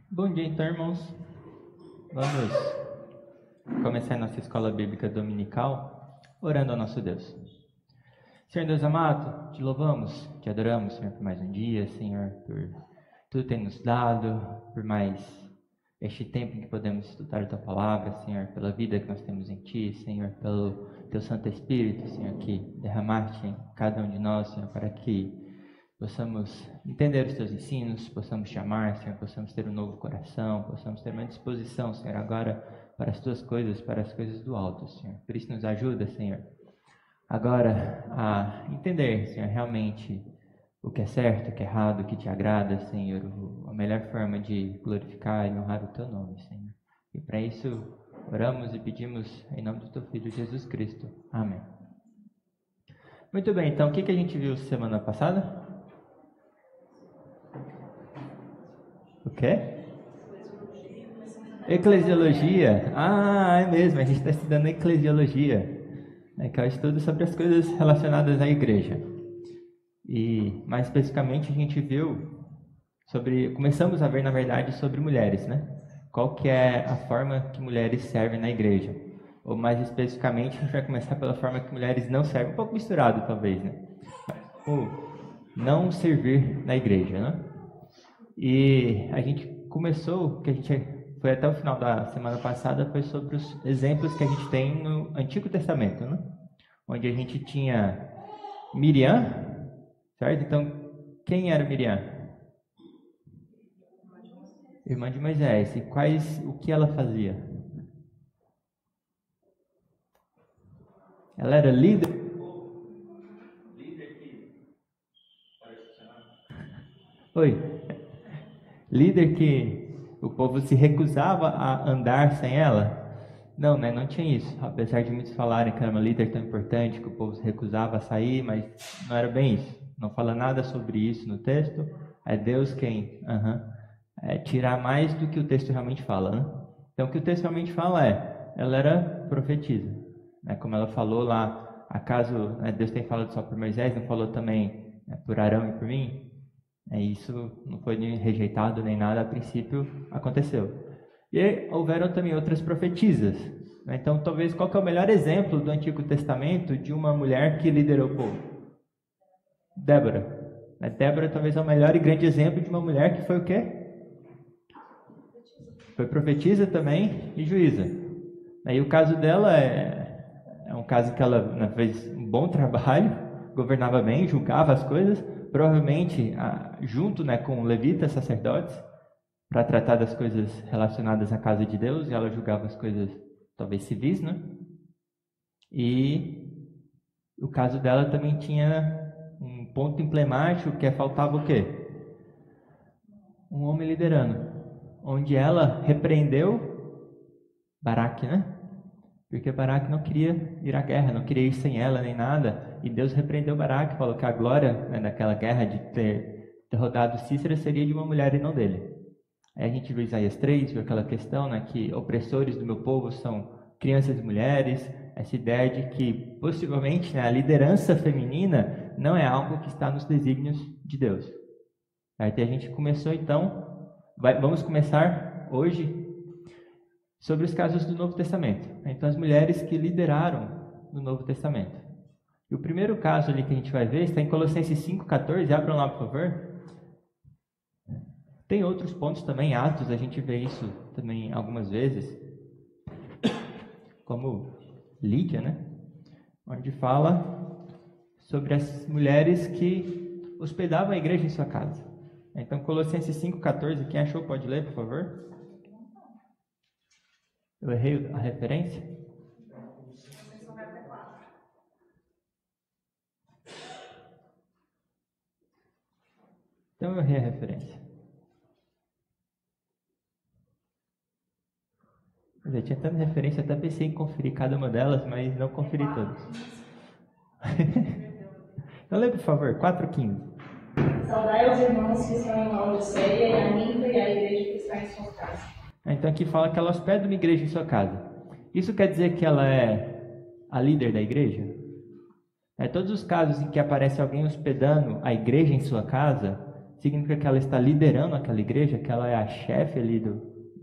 Bom dia, então, irmãos. Vamos começar a nossa escola bíblica dominical orando ao nosso Deus. Senhor Deus amado, te louvamos, te adoramos, Senhor, por mais um dia, Senhor, por tudo que tem nos dado, por mais este tempo em que podemos estudar a Tua Palavra, Senhor, pela vida que nós temos em Ti, Senhor, pelo Teu Santo Espírito, Senhor, que derramaste em cada um de nós, Senhor, para que possamos entender os Teus ensinos, possamos te amar, Senhor, possamos ter um novo coração, possamos ter uma disposição, Senhor, agora para as Tuas coisas, para as coisas do alto, Senhor. Por isso nos ajuda, Senhor, agora a entender, Senhor, realmente o que é certo, o que é errado, o que te agrada, Senhor, a melhor forma de glorificar e honrar o Teu nome, Senhor. E para isso oramos e pedimos em nome do Teu Filho Jesus Cristo. Amém. Muito bem, então o que a gente viu semana passada? O quê? Eclesiologia. Ah, é mesmo, a gente está estudando eclesiologia, que é o estudo sobre as coisas relacionadas à igreja. E mais especificamente a gente viu começamos a ver na verdade sobre mulheres, né? Qual que é a forma que mulheres servem na igreja? Ou mais especificamente a gente vai começar pela forma que mulheres não servem, um pouco misturado talvez, né? Ou não servir na igreja, né? E a gente começou, que a gente foi até o final da semana passada, foi sobre os exemplos que a gente tem no Antigo Testamento, né? Onde a gente tinha Miriam, certo? Então, quem era Miriam? Irmã de Moisés. E o que ela fazia? Ela era líder. Oi. Líder que o povo se recusava a andar sem ela? Não, né? Não tinha isso. Apesar de muitos falarem que era uma líder tão importante, que o povo se recusava a sair, mas não era bem isso. Não fala nada sobre isso no texto. É Deus quem tirar mais do que o texto realmente fala, né? Então, o que o texto realmente fala ela era profetisa. Né? Como ela falou lá, acaso Deus tem falado só por Moisés, não falou também por Arão e por mim? Isso não foi nem rejeitado nem nada, a princípio aconteceu. E houveram também outras profetisas. Então, talvez, qual que é o melhor exemplo do Antigo Testamento de uma mulher que liderou o povo? Débora. Débora talvez é o melhor e grande exemplo de uma mulher que foi o quê? Foi profetisa também e juíza. E o caso dela é um caso que ela fez um bom trabalho, governava bem, julgava as coisas, provavelmente junto com levitas, sacerdotes, para tratar das coisas relacionadas à casa de Deus, e ela julgava as coisas talvez civis, né? E o caso dela também tinha um ponto emblemático, que faltava o quê? Um homem liderando, onde ela repreendeu Baraque, né? Porque Baraque não queria ir à guerra, não queria ir sem ela nem nada. E Deus repreendeu Baraque, falou que a glória daquela guerra de ter derrotado Cícera seria de uma mulher e não dele. Aí a gente viu Isaías 3, viu aquela questão, que opressores do meu povo são crianças e mulheres. Essa ideia de que possivelmente a liderança feminina não é algo que está nos desígnios de Deus. Aí a gente começou então, vamos começar hoje sobre os casos do Novo Testamento. Então, as mulheres que lideraram no Novo Testamento. E o primeiro caso ali que a gente vai ver está em Colossenses 5,14. Abram lá, por favor. Tem outros pontos também, Atos, a gente vê isso também algumas vezes. Como Lídia, né? Onde fala sobre as mulheres que hospedavam a igreja em sua casa. Então, Colossenses 5,14. Quem achou pode ler, por favor. Eu errei a referência? Então eu errei a referência. Eu tinha tanta referência, até pensei em conferir cada uma delas, mas não conferi todas. Então lê, por favor, 4,15. Saudai aos irmãos que estão em Laodiceia, e a Nímpia e a igreja que está em sua casa. Então aqui fala que ela hospeda uma igreja em sua casa. Isso quer dizer que ela é a líder da igreja? Todos os casos em que aparece alguém hospedando a igreja em sua casa, significa que ela está liderando aquela igreja, que ela é a chefe ali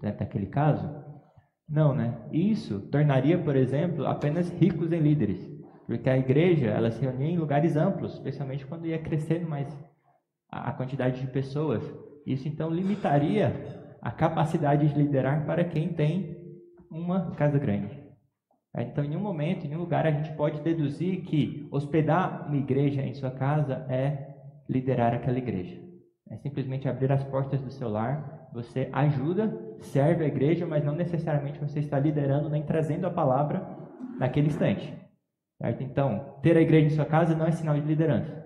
daquele caso? Não, né? Isso tornaria, por exemplo, apenas ricos em líderes, porque a igreja ela se reunia em lugares amplos, especialmente quando ia crescendo mais a quantidade de pessoas. Isso então limitaria a capacidade de liderar para quem tem uma casa grande. Então, em nenhum momento, em nenhum lugar, a gente pode deduzir que hospedar uma igreja em sua casa é liderar aquela igreja. É simplesmente abrir as portas do seu lar, você ajuda, serve a igreja, mas não necessariamente você está liderando nem trazendo a palavra naquele instante. Certo? Então, ter a igreja em sua casa não é sinal de liderança.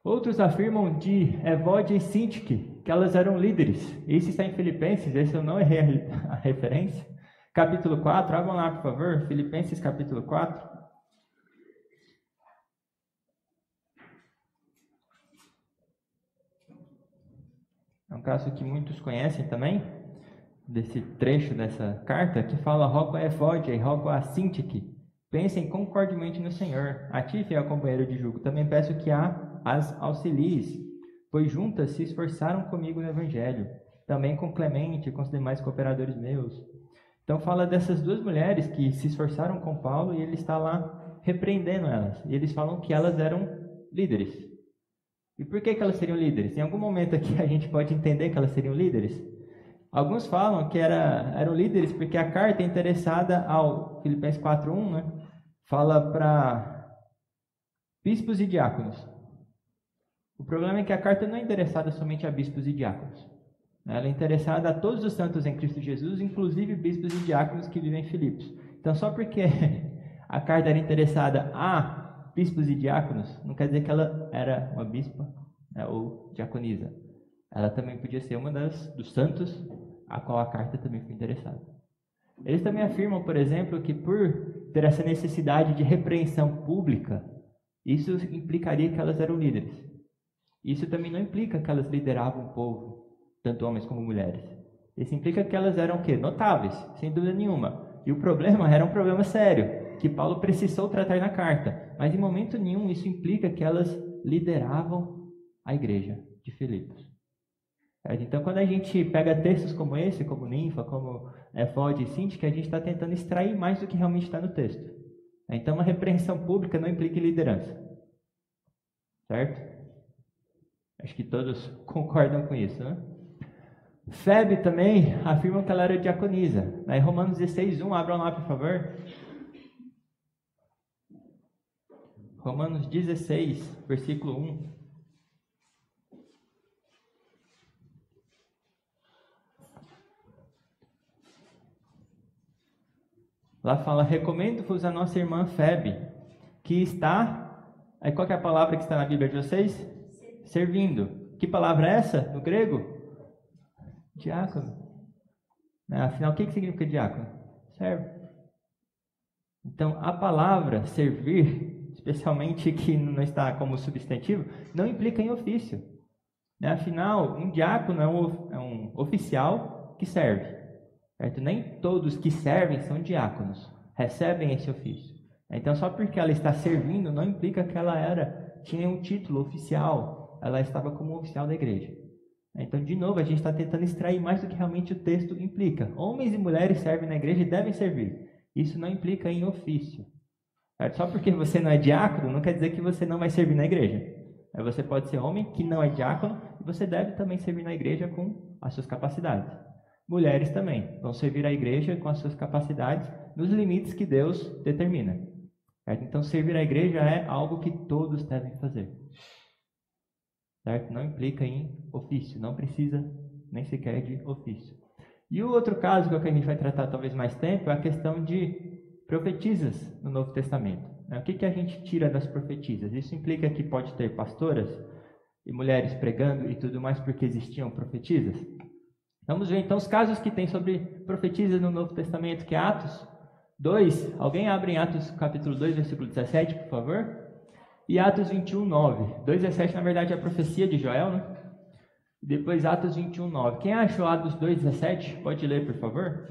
Outros afirmam de Evódia e Sintique que elas eram líderes. Isso está em Filipenses, esse eu não errei a referência. Capítulo 4, abram lá, por favor. Filipenses, capítulo 4. É um caso que muitos conhecem também, desse trecho dessa carta, que fala: rogo a Evódia e rogo a Sintique, pensem concordemente no Senhor. A ti, fiel companheiro de jugo, também peço que as auxilies, pois juntas se esforçaram comigo no Evangelho, também com Clemente e com os demais cooperadores meus. Então fala dessas duas mulheres que se esforçaram com Paulo e ele está lá repreendendo elas. E eles falam que elas eram líderes. E por que elas seriam líderes? Em algum momento aqui a gente pode entender que elas seriam líderes. Alguns falam que eram líderes porque a carta é interessada ao Filipenses 4:1, né? Fala para bispos e diáconos. O problema é que a carta não é interessada somente a bispos e diáconos. Ela é interessada a todos os santos em Cristo Jesus, inclusive bispos e diáconos que vivem em Filipos. Então, só porque a carta era interessada a bispos e diáconos, não quer dizer que ela era uma bispa, né, ou diaconisa. Ela também podia ser uma dos santos a qual a carta também foi interessada. Eles também afirmam, por exemplo, que por ter essa necessidade de repreensão pública, isso implicaria que elas eram líderes. Isso também não implica que elas lideravam o povo, tanto homens como mulheres. Isso implica que elas eram o quê? Notáveis, sem dúvida nenhuma. E o problema era um problema sério, que Paulo precisou tratar na carta. Mas em momento nenhum isso implica que elas lideravam a igreja de Filipos. Então, quando a gente pega textos como esse, como Ninfa, como Evódia e Sintique, a gente está tentando extrair mais do que realmente está no texto. Então, uma repreensão pública não implica liderança. Certo? Acho que todos concordam com isso, né? Febe também afirma que ela era diaconisa. Em Romanos 16:1, abram lá, por favor. Romanos 16, versículo 1. Lá fala: recomendo-vos a nossa irmã Febe, que está... Aí qual que é a palavra que está na Bíblia de vocês? Servindo. Que palavra é essa no grego? Diácono. Afinal, o que significa diácono? Serve. Então, a palavra servir, especialmente que não está como substantivo, não implica em ofício. Afinal, um diácono é um oficial que serve. Certo? Nem todos que servem são diáconos, recebem esse ofício. Então, só porque ela está servindo, não implica que ela tinha um título oficial, ela estava como oficial da igreja. Então, de novo, a gente está tentando extrair mais do que realmente o texto implica. Homens e mulheres servem na igreja e devem servir. Isso não implica em ofício. Certo? Só porque você não é diácono, não quer dizer que você não vai servir na igreja. Você pode ser homem que não é diácono e você deve também servir na igreja com as suas capacidades. Mulheres também vão servir a igreja com as suas capacidades nos limites que Deus determina. Certo? Então, servir a igreja é algo que todos devem fazer. Certo? Não implica em ofício, não precisa nem sequer de ofício. E o outro caso, que é o que a gente vai tratar talvez mais tempo, é a questão de profetisas no Novo Testamento. O que a gente tira das profetisas? Isso implica que pode ter pastoras e mulheres pregando e tudo mais porque existiam profetisas? Vamos ver então os casos que tem sobre profetisas no Novo Testamento, que é Atos 2. Alguém abre em Atos capítulo 2, versículo 17, por favor? E Atos 21, 9. 2,17 na verdade é a profecia de Joel, né? Depois Atos 21, 9. Quem achou Atos 2,17? Pode ler, por favor?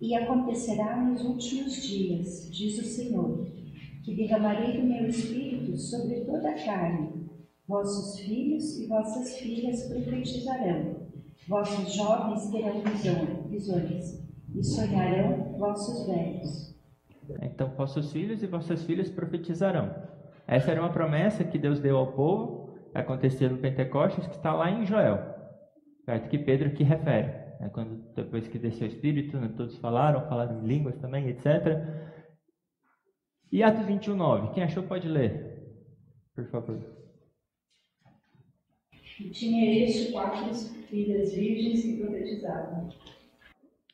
E acontecerá nos últimos dias, diz o Senhor, que derramarei do meu espírito sobre toda a carne. Vossos filhos e vossas filhas profetizarão, vossos jovens terão visões, e sonharão vossos velhos. Então, vossos filhos e vossas filhas profetizarão. Essa era uma promessa que Deus deu ao povo, que aconteceu no Pentecostes, que está lá em Joel, certo? Que Pedro que refere. Quando, depois que desceu o Espírito, todos falaram em línguas também, etc. E Atos 21:9, quem achou pode ler, por favor. E tinha este 4 filhas virgens que profetizavam.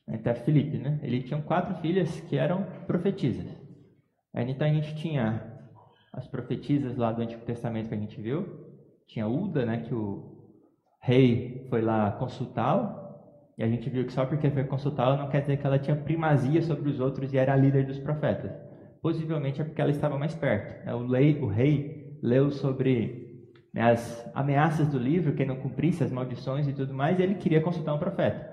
Então, Filipe, né? Ele tinha 4 filhas que eram profetisas. Então, a gente tinha as profetisas lá do Antigo Testamento que a gente viu. Tinha Uda, né? Que o rei foi lá consultá-la. E a gente viu que só porque foi consultá-la não quer dizer que ela tinha primazia sobre os outros e era a líder dos profetas. Possivelmente é porque ela estava mais perto. O rei leu sobre as ameaças do livro, quem não cumprisse as maldições e tudo mais, e ele queria consultar um profeta.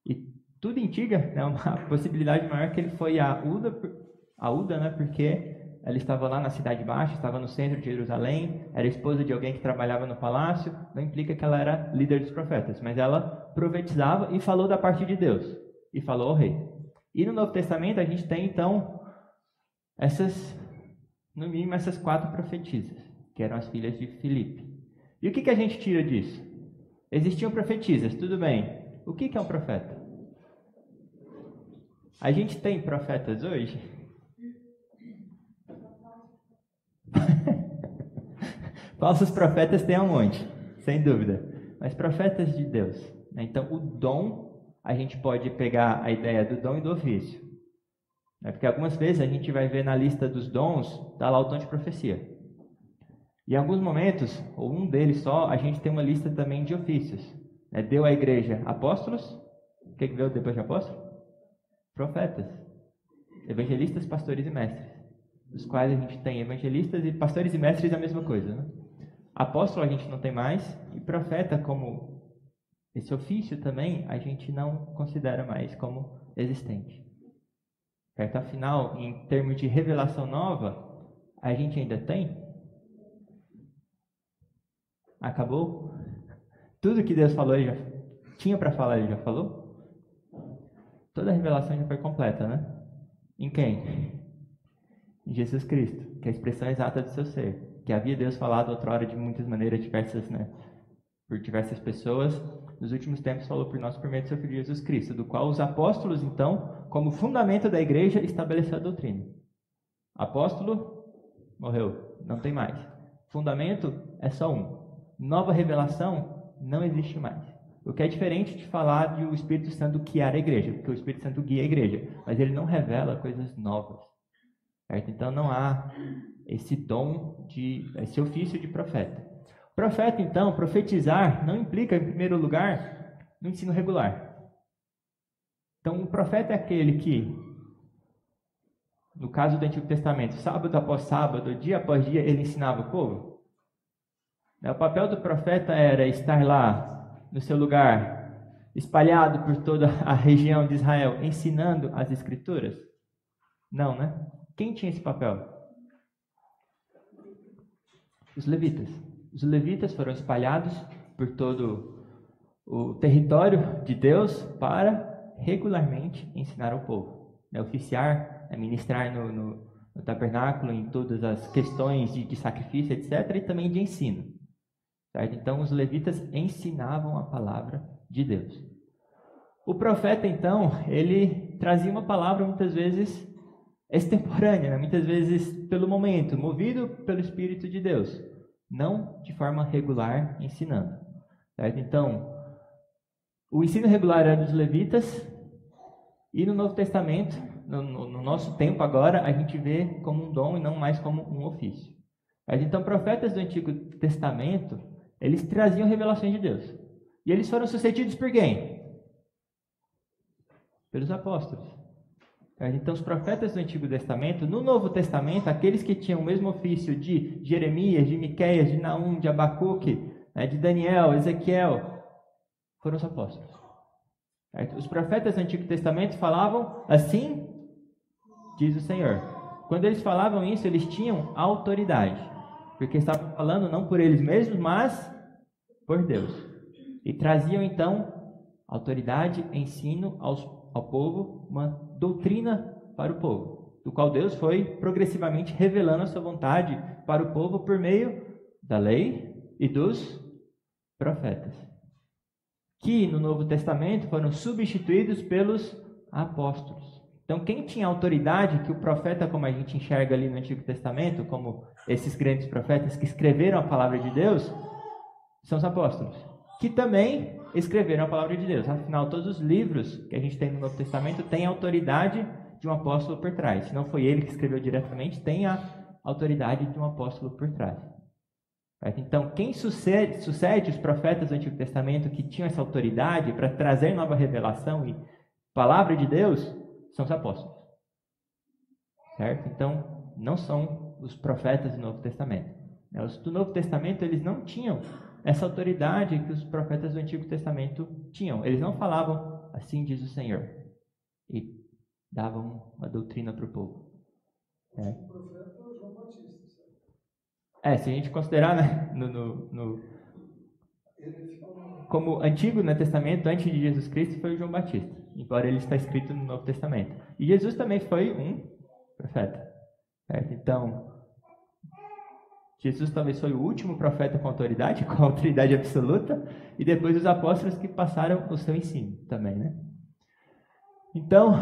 E tudo indica, uma possibilidade maior que ele foi a Uda, né, porque ela estava lá na Cidade Baixa, estava no centro de Jerusalém, era esposa de alguém que trabalhava no palácio, não implica que ela era líder dos profetas, mas ela profetizava e falou da parte de Deus, e falou ao rei. E no Novo Testamento a gente tem então no mínimo essas 4 profetisas, que eram as filhas de Filipe. E o que a gente tira disso? Existiam profetisas, tudo bem. O que é um profeta? A gente tem profetas hoje? Falsos profetas tem um monte, sem dúvida. Mas profetas de Deus. Então, o dom, a gente pode pegar a ideia do dom e do ofício. Porque algumas vezes a gente vai ver na lista dos dons, está lá o dom de profecia. E em alguns momentos, ou um deles só, a gente tem uma lista também de ofícios. Deu à igreja apóstolos. O que veio depois de apóstolos? Profetas. Evangelistas, pastores e mestres. Dos quais a gente tem evangelistas e pastores e mestres é a mesma coisa, né? Apóstolo a gente não tem mais, e profeta, como esse ofício também, a gente não considera mais como existente. Certo? Afinal, em termos de revelação nova, a gente ainda tem? Acabou? Tudo que Deus falou, ele já tinha para falar, ele já falou? Toda a revelação já foi completa, né? Em quem? Em Jesus Cristo, que é a expressão exata do seu ser. Que havia Deus falado outrora de muitas maneiras diversas, né? Por diversas pessoas. Nos últimos tempos falou por nós por meio do seu Filho Jesus Cristo, do qual os apóstolos, então, como fundamento da igreja, estabeleceu a doutrina. Apóstolo, morreu, não tem mais. Fundamento é só um. Nova revelação não existe mais. O que é diferente de falar de o Espírito Santo guiar a igreja, porque o Espírito Santo guia a igreja, mas ele não revela coisas novas. Certo? Então não há esse dom, esse ofício de profeta. Profeta, então, profetizar não implica, em primeiro lugar, no ensino regular. Então, o profeta é aquele que, no caso do Antigo Testamento, sábado após sábado, dia após dia, ele ensinava o povo. O papel do profeta era estar lá, no seu lugar, espalhado por toda a região de Israel, ensinando as Escrituras? Não, né? Quem tinha esse papel? Os levitas. Os levitas foram espalhados por todo o território de Deus para regularmente ensinar ao povo. Oficiar, ministrar no tabernáculo, em todas as questões de sacrifício, etc., e também de ensino. Certo? Então, os levitas ensinavam a palavra de Deus. O profeta, então, ele trazia uma palavra muitas vezes extemporânea, né? Muitas vezes pelo momento, movido pelo Espírito de Deus, não de forma regular ensinando. Certo? Então, o ensino regular era dos levitas, e no Novo Testamento, no nosso tempo agora, a gente vê como um dom e não mais como um ofício. Certo? Então, profetas do Antigo Testamento, eles traziam revelações de Deus. E eles foram sucedidos por quem? Pelos apóstolos. Então, os profetas do Antigo Testamento, no Novo Testamento, aqueles que tinham o mesmo ofício de Jeremias, de Miqueias, de Naum, de Abacuque, de Daniel, Ezequiel, foram os apóstolos. Certo? Os profetas do Antigo Testamento falavam assim, diz o Senhor. Quando eles falavam isso, eles tinham autoridade, porque estavam falando não por eles mesmos, mas por Deus. E traziam então autoridade, ensino ao povo, uma doutrina para o povo, do qual Deus foi progressivamente revelando a sua vontade para o povo por meio da lei e dos profetas, que no Novo Testamento foram substituídos pelos apóstolos. Então, quem tinha autoridade, que o profeta, como a gente enxerga ali no Antigo Testamento, como esses grandes profetas que escreveram a palavra de Deus, são os apóstolos, que também escreveram a palavra de Deus. Afinal, todos os livros que a gente tem no Novo Testamento têm a autoridade de um apóstolo por trás. Se não foi ele que escreveu diretamente, tem a autoridade de um apóstolo por trás. Então, quem sucede os profetas do Antigo Testamento que tinham essa autoridade para trazer nova revelação e palavra de Deus, são os apóstolos. Certo? Então, não são os profetas do Novo Testamento. Os do Novo Testamento, eles não tinham essa autoridade que os profetas do Antigo Testamento tinham. Eles não falavam, assim diz o Senhor, e davam uma doutrina para o povo. O profeta é João Batista, certo? Se a gente considerar, né, como antigo no Testamento, antes de Jesus Cristo, foi o João Batista, embora ele está escrito no Novo Testamento. E Jesus também foi um profeta. Certo? Então, Jesus talvez foi o último profeta com autoridade absoluta, e depois os apóstolos que passaram o seu ensino também, né? Então,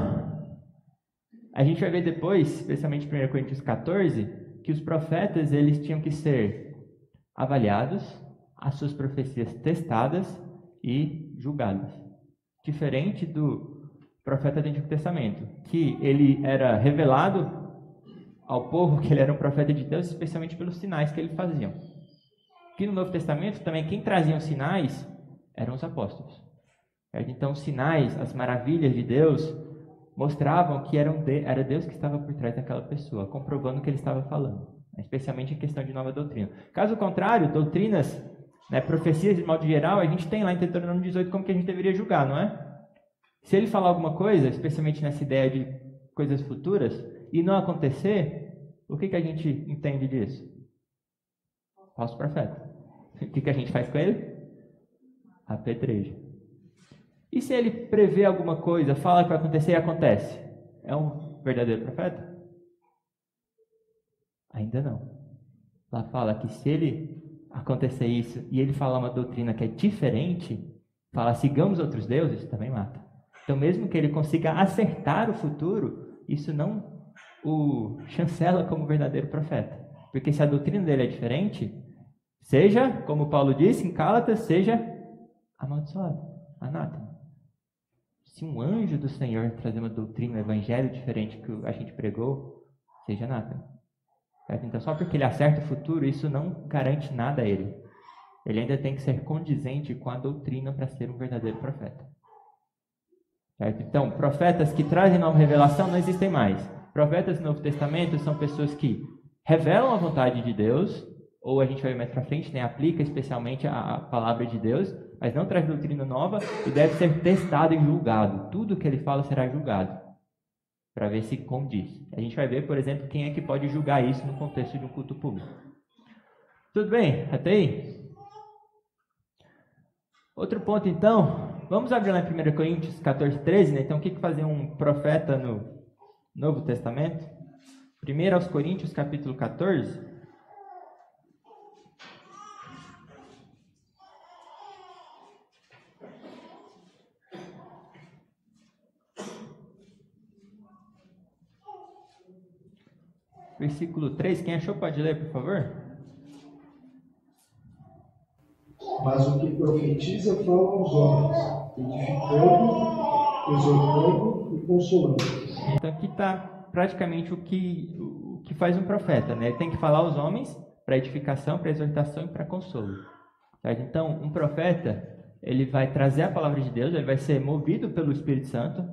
a gente vai ver depois, especialmente em 1 Coríntios 14, que os profetas eles tinham que ser avaliados, as suas profecias testadas e julgadas. Diferente do profeta do Antigo Testamento, que ele era revelado ao povo que ele era um profeta de Deus, especialmente pelos sinais que ele fazia. Aqui no Novo Testamento, também quem trazia os sinais eram os apóstolos. Então, os sinais, as maravilhas de Deus, mostravam que era Deus que estava por trás daquela pessoa, comprovando o que ele estava falando, especialmente em questão de nova doutrina. Caso contrário, doutrinas, profecias de modo geral, a gente tem lá em Deuteronômio 18 como que a gente deveria julgar, não é? Se ele falar alguma coisa, especialmente nessa ideia de coisas futuras, e não acontecer, o que a gente entende disso? Falso profeta. O que a gente faz com ele? Apedreja. E se ele prevê alguma coisa, fala que vai acontecer e acontece? É um verdadeiro profeta? Ainda não. Lá fala que se ele acontecer isso e ele falar uma doutrina que é diferente, fala sigamos outros deuses, também mata. Então mesmo que ele consiga acertar o futuro, isso não o chancela como verdadeiro profeta. Porque se a doutrina dele é diferente, seja, como Paulo disse em Gálatas, seja amaldiçoado, anátema. Se um anjo do Senhor trazer uma doutrina, um evangelho diferente que a gente pregou, seja anátema. Certo? Então, só porque ele acerta o futuro, isso não garante nada a ele. Ele ainda tem que ser condizente com a doutrina para ser um verdadeiro profeta. Certo? Então, profetas que trazem nova revelação não existem mais. Profetas do Novo Testamento são pessoas que revelam a vontade de Deus, ou a gente vai ver mais para frente, aplica especialmente a palavra de Deus, mas não traz doutrina nova e deve ser testado e julgado. Tudo que ele fala será julgado, para ver se condiz. A gente vai ver, por exemplo, quem é que pode julgar isso no contexto de um culto público. Tudo bem? Até aí? Outro ponto, então, vamos abrir lá em 1 Coríntios 14, 13, Então, o que fazia um profeta no Novo Testamento? 1 aos Coríntios, capítulo 14. Versículo 3, quem achou pode ler, por favor? Mas o que profetiza fala aos homens, edificando, exortando e consolando. Então aqui está praticamente o que faz um profeta, Ele tem que falar aos homens para edificação, para exortação e para consolo. Certo? Então, um profeta, ele vai trazer a palavra de Deus, ele vai ser movido pelo Espírito Santo,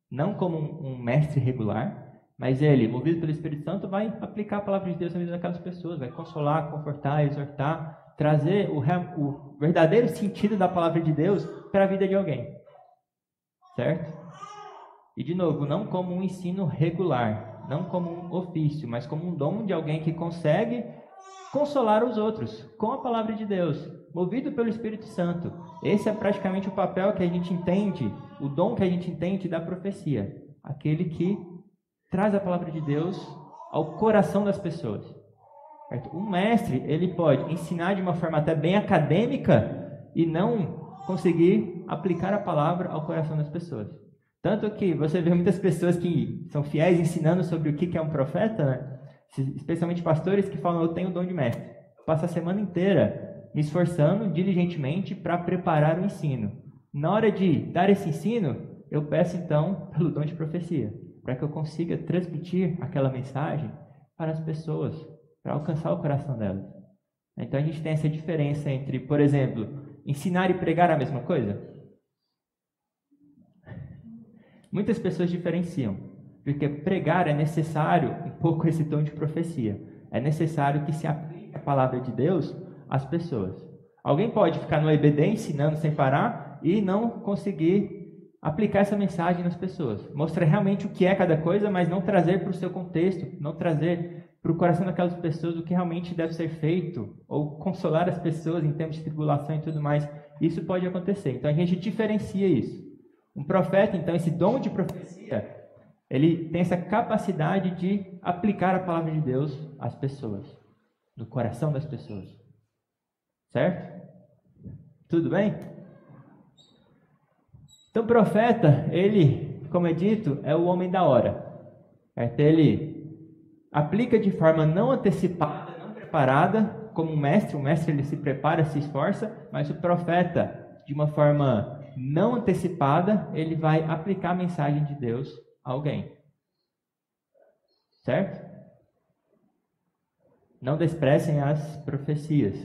não como um mestre regular, mas ele, movido pelo Espírito Santo, vai aplicar a palavra de Deus na vida daquelas pessoas, vai consolar, confortar, exortar, trazer o verdadeiro sentido da palavra de Deus para a vida de alguém. certo? E de novo, não como um ensino regular, não como um ofício, mas como um dom de alguém que consegue consolar os outros com a palavra de Deus, movido pelo Espírito Santo. Esse é praticamente o papel que a gente entende, o dom que a gente entende da profecia. Aquele que traz a palavra de Deus ao coração das pessoas. Certo? Um mestre, ele pode ensinar de uma forma até bem acadêmica e não conseguir aplicar a palavra ao coração das pessoas. Tanto que você vê muitas pessoas que são fiéis ensinando sobre o que é um profeta, né? Especialmente pastores que falam, eu tenho o dom de mestre. Passo a semana inteira me esforçando diligentemente para preparar o ensino. Na hora de dar esse ensino, eu peço então pelo dom de profecia, para que eu consiga transmitir aquela mensagem para as pessoas, para alcançar o coração delas. Então a gente tem essa diferença entre, por exemplo, ensinar e pregar a mesma coisa. Muitas pessoas diferenciam. Porque pregar é necessário um pouco esse tom de profecia. É necessário que se aplique a palavra de Deus às pessoas. Alguém pode ficar no EBD ensinando sem parar e não conseguir aplicar essa mensagem nas pessoas. Mostrar realmente o que é cada coisa, mas não trazer para o seu contexto, não trazer para o coração daquelas pessoas o que realmente deve ser feito, ou consolar as pessoas em tempos de tribulação e tudo mais. Isso pode acontecer. Então a gente diferencia isso. Um profeta, então, esse dom de profecia, ele tem essa capacidade de aplicar a palavra de Deus às pessoas, no coração das pessoas. Certo? Tudo bem? Então, o profeta, ele, como é dito, é o homem da hora. Certo? Ele aplica de forma não antecipada, não preparada, como um mestre. O mestre ele se prepara, se esforça, mas o profeta, de uma forma não antecipada, ele vai aplicar a mensagem de Deus a alguém. Certo? Não desprezem as profecias.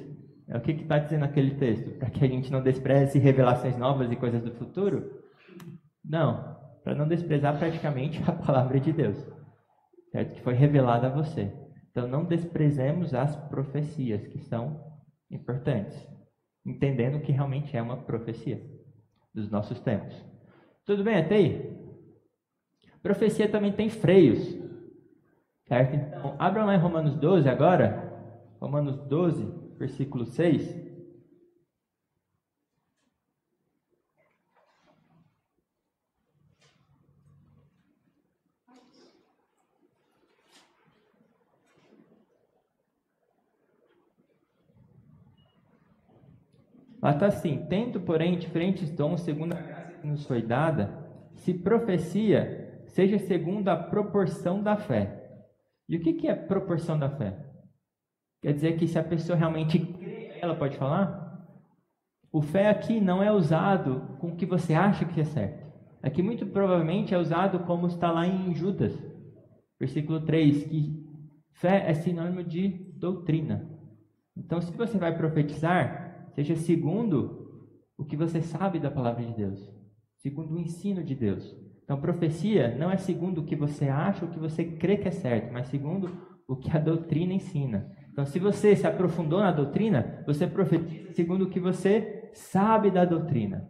É o que está dizendo aquele texto? Para que a gente não despreze revelações novas e coisas do futuro? Não. Para não desprezar praticamente a palavra de Deus. Certo? Que foi revelada a você. Então não desprezemos as profecias, que são importantes. Entendendo que realmente é uma profecia dos nossos tempos. Tudo bem até aí? Profecia também tem freios. Certo? Então, abram lá em Romanos 12 agora. Romanos 12, versículo 6. Lá está assim: tendo, porém, diferentes dons segundo a graça que nos foi dada, se profecia, seja segundo a proporção da fé. E o que é proporção da fé? Quer dizer que se a pessoa realmente crê, ela pode falar? O fé aqui não é usado com o que você acha que é certo. Aqui muito provavelmente é usado como está lá em Judas, versículo 3, que fé é sinônimo de doutrina. Então, se você vai profetizar, seja segundo o que você sabe da palavra de Deus, segundo o ensino de Deus. Então, profecia não é segundo o que você acha, o que você crê que é certo, mas segundo o que a doutrina ensina. Então, se você se aprofundou na doutrina, você profetiza segundo o que você sabe da doutrina.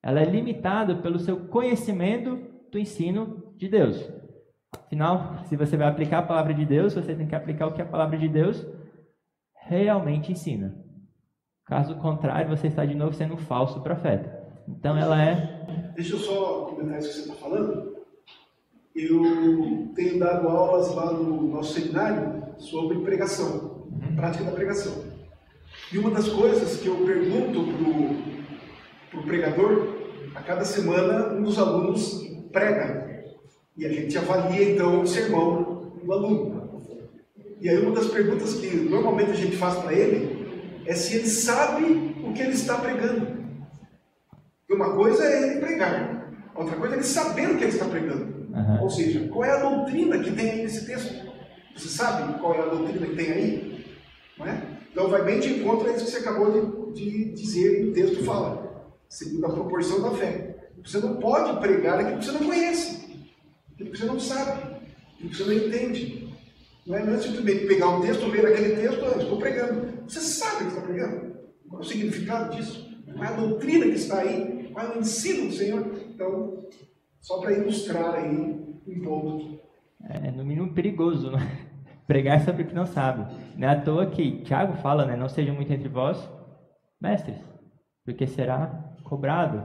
Ela é limitada pelo seu conhecimento do ensino de Deus. Afinal, se você vai aplicar a palavra de Deus, você tem que aplicar o que a palavra de Deus realmente ensina. Caso contrário, você está de novo sendo um falso profeta. Então ela é... Deixa eu só comentar isso que você está falando. Eu tenho dado aulas lá no nosso seminário sobre pregação, prática da pregação. E uma das coisas que eu pergunto para o pregador, a cada semana um dos alunos prega. E a gente avalia então o sermão do aluno. E aí uma das perguntas que normalmente a gente faz para ele é se ele sabe o que ele está pregando. E uma coisa é ele pregar, outra coisa é ele saber o que ele está pregando. Ou seja, qual é a doutrina que tem aí nesse texto? Você sabe qual é a doutrina que tem aí? Não é? Então vai bem de encontro a isso que você acabou de dizer que o texto fala, segundo a proporção da fé. Você não pode pregar aquilo que você não conhece, aquilo que você não sabe, aquilo que você não entende. Não é simplesmente pegar um texto, ler aquele texto, eu estou pregando. Você sabe o que está pregando? Qual é o significado disso? Qual é a doutrina que está aí? Qual é o ensino do Senhor? Então, Então, só para ilustrar aí um ponto. É, no mínimo, perigoso, né? Pregar sobre o que não sabe. Não é à toa que Tiago fala, né? Não sejam muito entre vós mestres, porque será cobrado.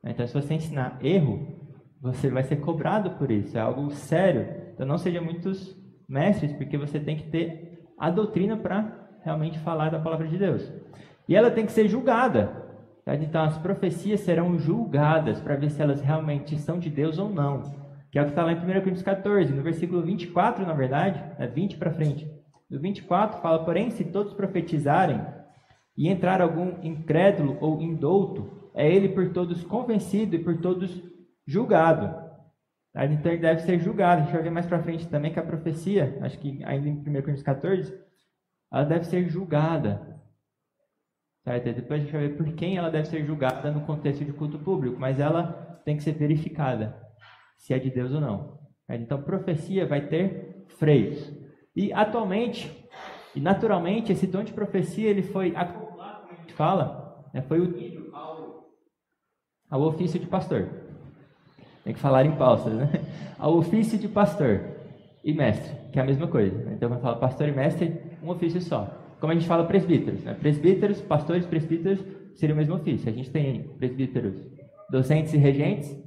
Então, se você ensinar erro, você vai ser cobrado por isso. É algo sério. Então, não sejam muitos mestres, porque você tem que ter a doutrina para realmente falar da palavra de Deus. E ela tem que ser julgada. Tá? Então, as profecias serão julgadas para ver se elas realmente são de Deus ou não. Que é o que está lá em 1 Coríntios 14, no versículo 24, na verdade, 20 para frente. No 24 fala, porém, se todos profetizarem e entrar algum incrédulo ou indouto, é ele por todos convencido e por todos julgado. Tá? Então ele deve ser julgado. A gente vai ver mais para frente também que a profecia, acho que ainda em 1 Coríntios 14, ela deve ser julgada. Certo? Depois a gente vai ver por quem ela deve ser julgada no contexto de culto público, mas ela tem que ser verificada se é de Deus ou não. Então, profecia vai ter freios. E atualmente, e naturalmente, esse dom de profecia ele foi acoplado, como a gente fala, foi unido ao ofício de pastor. Tem que falar em pausas, né? Ao ofício de pastor e mestre, que é a mesma coisa. Então, quando fala pastor e mestre, um ofício só. Como a gente fala presbíteros, né? Presbíteros, pastores, presbíteros, seria o mesmo ofício. A gente tem presbíteros, docentes e regentes,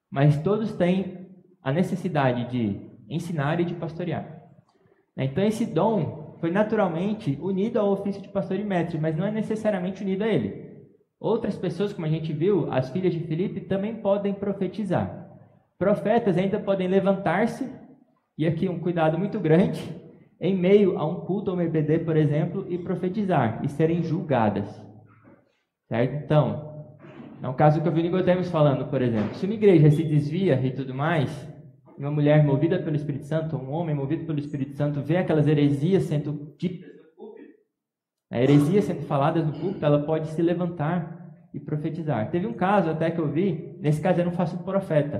mas todos têm a necessidade de ensinar e de pastorear. Então, esse dom foi naturalmente unido ao ofício de pastor e mestre, mas não é necessariamente unido a ele. Outras pessoas, como a gente viu, as filhas de Filipe, também podem profetizar. Profetas ainda podem levantar-se, e aqui um cuidado muito grande, em meio a um culto ou um EBD, por exemplo, e profetizar, e serem julgadas. Certo? Então, é um caso que eu vi Nicodemos falando, por exemplo. Se uma igreja se desvia e tudo mais, e uma mulher movida pelo Espírito Santo, um homem movido pelo Espírito Santo, vê aquelas heresias sendo ditas no púlpito, a heresia sendo faladas no púlpito, ela pode se levantar e profetizar. Teve um caso até que eu vi, nesse caso era um falso profeta,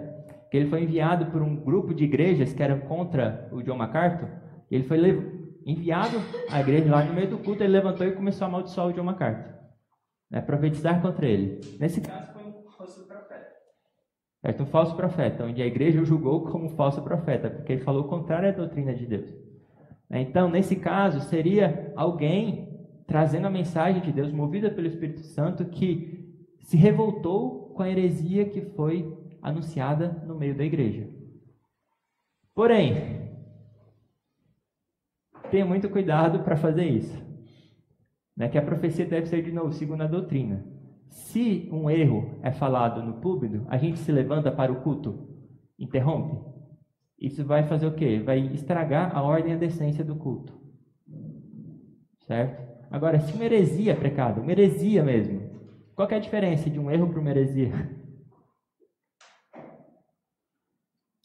que ele foi enviado por um grupo de igrejas que eram contra o John MacArthur. Ele foi enviado à igreja lá no meio do culto, ele levantou e começou a amaldiçoar o John MacArthur. Profetizar contra ele. Nesse caso foi um falso profeta. Um falso profeta, onde a igreja o julgou como um falso profeta, porque ele falou o contrário à doutrina de Deus. Então, nesse caso, seria alguém trazendo a mensagem de Deus, movida pelo Espírito Santo, que se revoltou com a heresia que foi anunciada no meio da igreja. Porém, tenha muito cuidado para fazer isso. Que a profecia deve ser, de novo, segundo a doutrina. Se um erro é falado no púlpito, a gente se levanta para o culto, interrompe. Isso vai fazer o quê? Vai estragar a ordem e a decência do culto. Certo? Agora, se uma heresia é pecado, uma heresia mesmo, qual que é a diferença de um erro para uma heresia?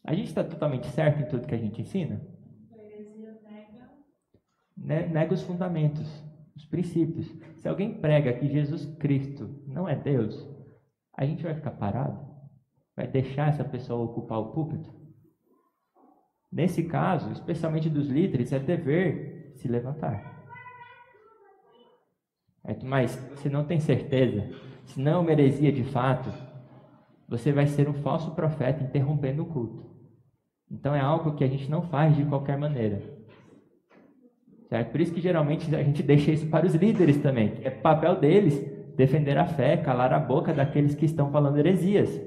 A gente está totalmente certo em tudo que a gente ensina? A heresia nega os fundamentos, os princípios. Se alguém prega que Jesus Cristo não é Deus, a gente vai ficar parado? Vai deixar essa pessoa ocupar o púlpito? Nesse caso, especialmente dos líderes, é dever se levantar. Mas se você não tem certeza, se não é uma heresia de fato, você vai ser um falso profeta interrompendo o culto. Então é algo que a gente não faz de qualquer maneira. Certo? Por isso que geralmente a gente deixa isso para os líderes também. É papel deles defender a fé, calar a boca daqueles que estão falando heresias.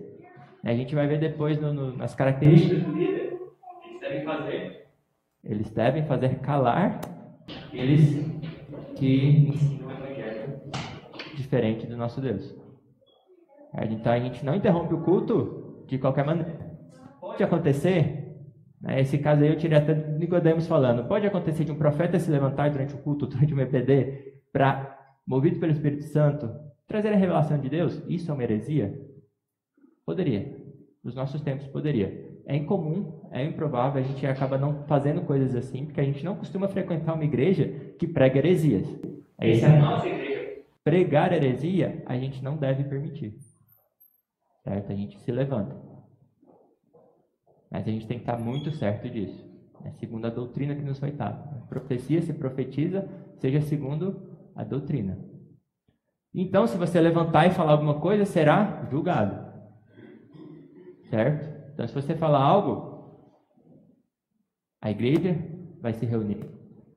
A gente vai ver depois nas características do líder. Eles devem fazer calar aqueles que ensinam o evangelho diferente do nosso Deus. Então a gente não interrompe o culto de qualquer maneira. Pode acontecer, esse caso aí eu tirei até do Nicodemos falando, pode acontecer de um profeta se levantar durante o culto, durante um EPD, para, movido pelo Espírito Santo, trazer a revelação de Deus? Isso é uma heresia? Poderia. Nos nossos tempos poderia. É incomum, é improvável, a gente acaba não fazendo coisas assim, porque a gente não costuma frequentar uma igreja que prega heresias. Essa é a nossa igreja. Pregar heresia, a gente não deve permitir. Certo? A gente se levanta. Mas a gente tem que estar muito certo disso. Segundo a doutrina que nos foi dada. A profecia se profetiza, seja segundo a doutrina. Então, se você levantar e falar alguma coisa, será julgado. certo? Então, se você falar algo, a igreja vai se reunir,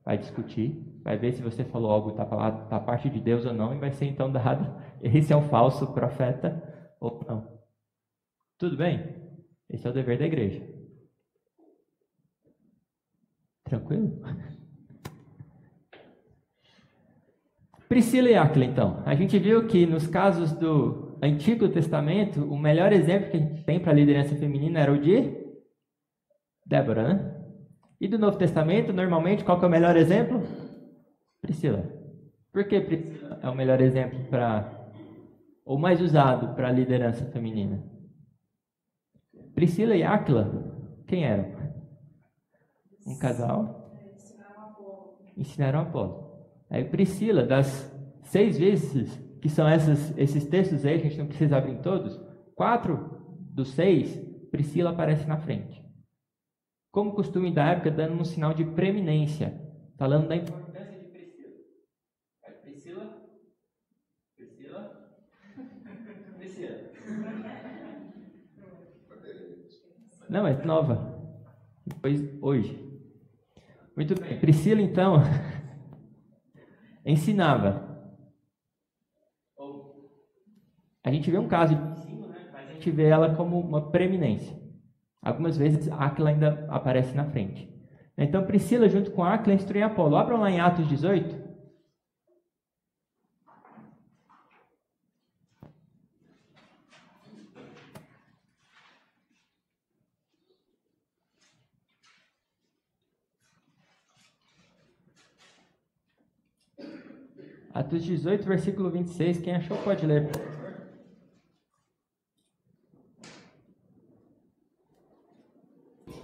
vai discutir, vai ver se você falou algo que está da parte de Deus ou não, e vai ser então dado, esse é um falso profeta ou não. Tudo bem? Esse é o dever da igreja. Tranquilo? Priscila e Áquila, então. A gente viu que nos casos do Antigo Testamento, o melhor exemplo que a gente tem para a liderança feminina era o de Débora, né? E do Novo Testamento, normalmente, qual que é o melhor exemplo? Priscila. Por que Priscila é o melhor exemplo ou mais usado para a liderança feminina? Priscila e Áquila, quem eram? Um casal? Ensinaram Apolo. Aí Priscila, das 6 vezes que são esses textos aí, a gente não precisa abrir em todos, 4 dos 6, Priscila aparece na frente. Como costume da época, dando um sinal de preeminência, falando da importância de Priscila. Priscila. Não, é nova. Depois, hoje. Muito bem. Priscila, então, ensinava. A gente vê um caso de ensino, né? Mas a gente vê ela como uma preeminência. Algumas vezes Áquila ainda aparece na frente. Então, Priscila, junto com Áquila, instrui Apolo. Abram lá em Atos 18. Atos 18, versículo 26. Quem achou pode ler, por favor.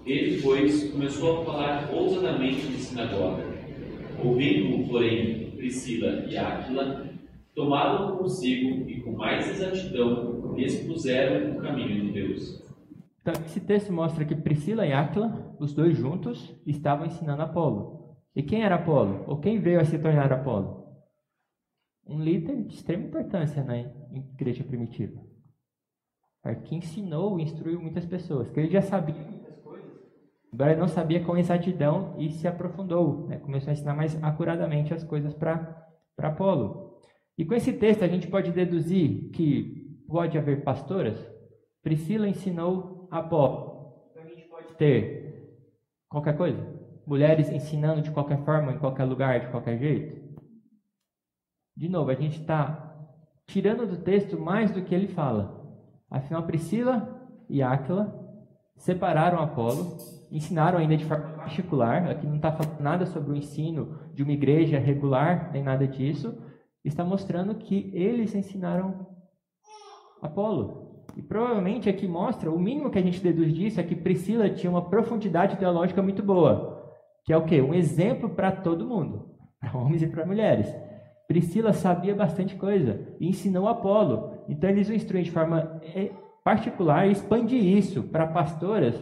Ele, pois, começou a falar ousadamente na sinagoga. Ouvindo-o, porém, Priscila e Áquila, tomaram consigo e com mais exatidão expuseram o caminho de Deus. Então, esse texto mostra que Priscila e Áquila, os dois juntos, estavam ensinando Apolo. E quem era Apolo? Ou quem veio a se tornar Apolo? Um líder de extrema importância na igreja primitiva. Que ensinou e instruiu muitas pessoas, que ele já sabia muitas coisas, embora ele não sabia com exatidão e se aprofundou, né? Começou a ensinar mais acuradamente as coisas para Apolo. E com esse texto a gente pode deduzir que pode haver pastoras. Priscila ensinou Apolo. Então a gente pode ter qualquer coisa. Mulheres ensinando de qualquer forma, em qualquer lugar, de qualquer jeito. De novo, a gente está tirando do texto mais do que ele fala. Afinal, Priscila e Áquila separaram Apolo, ensinaram ainda de forma particular. Aqui não está falando nada sobre o ensino de uma igreja regular, nem nada disso. Está mostrando que eles ensinaram Apolo. E provavelmente aqui mostra, o mínimo que a gente deduz disso é que Priscila tinha uma profundidade teológica muito boa. Que é o quê? Um exemplo para todo mundo, para homens e para mulheres. Priscila sabia bastante coisa e ensinou Apolo. Então eles o instruem de forma particular e expandir isso para pastoras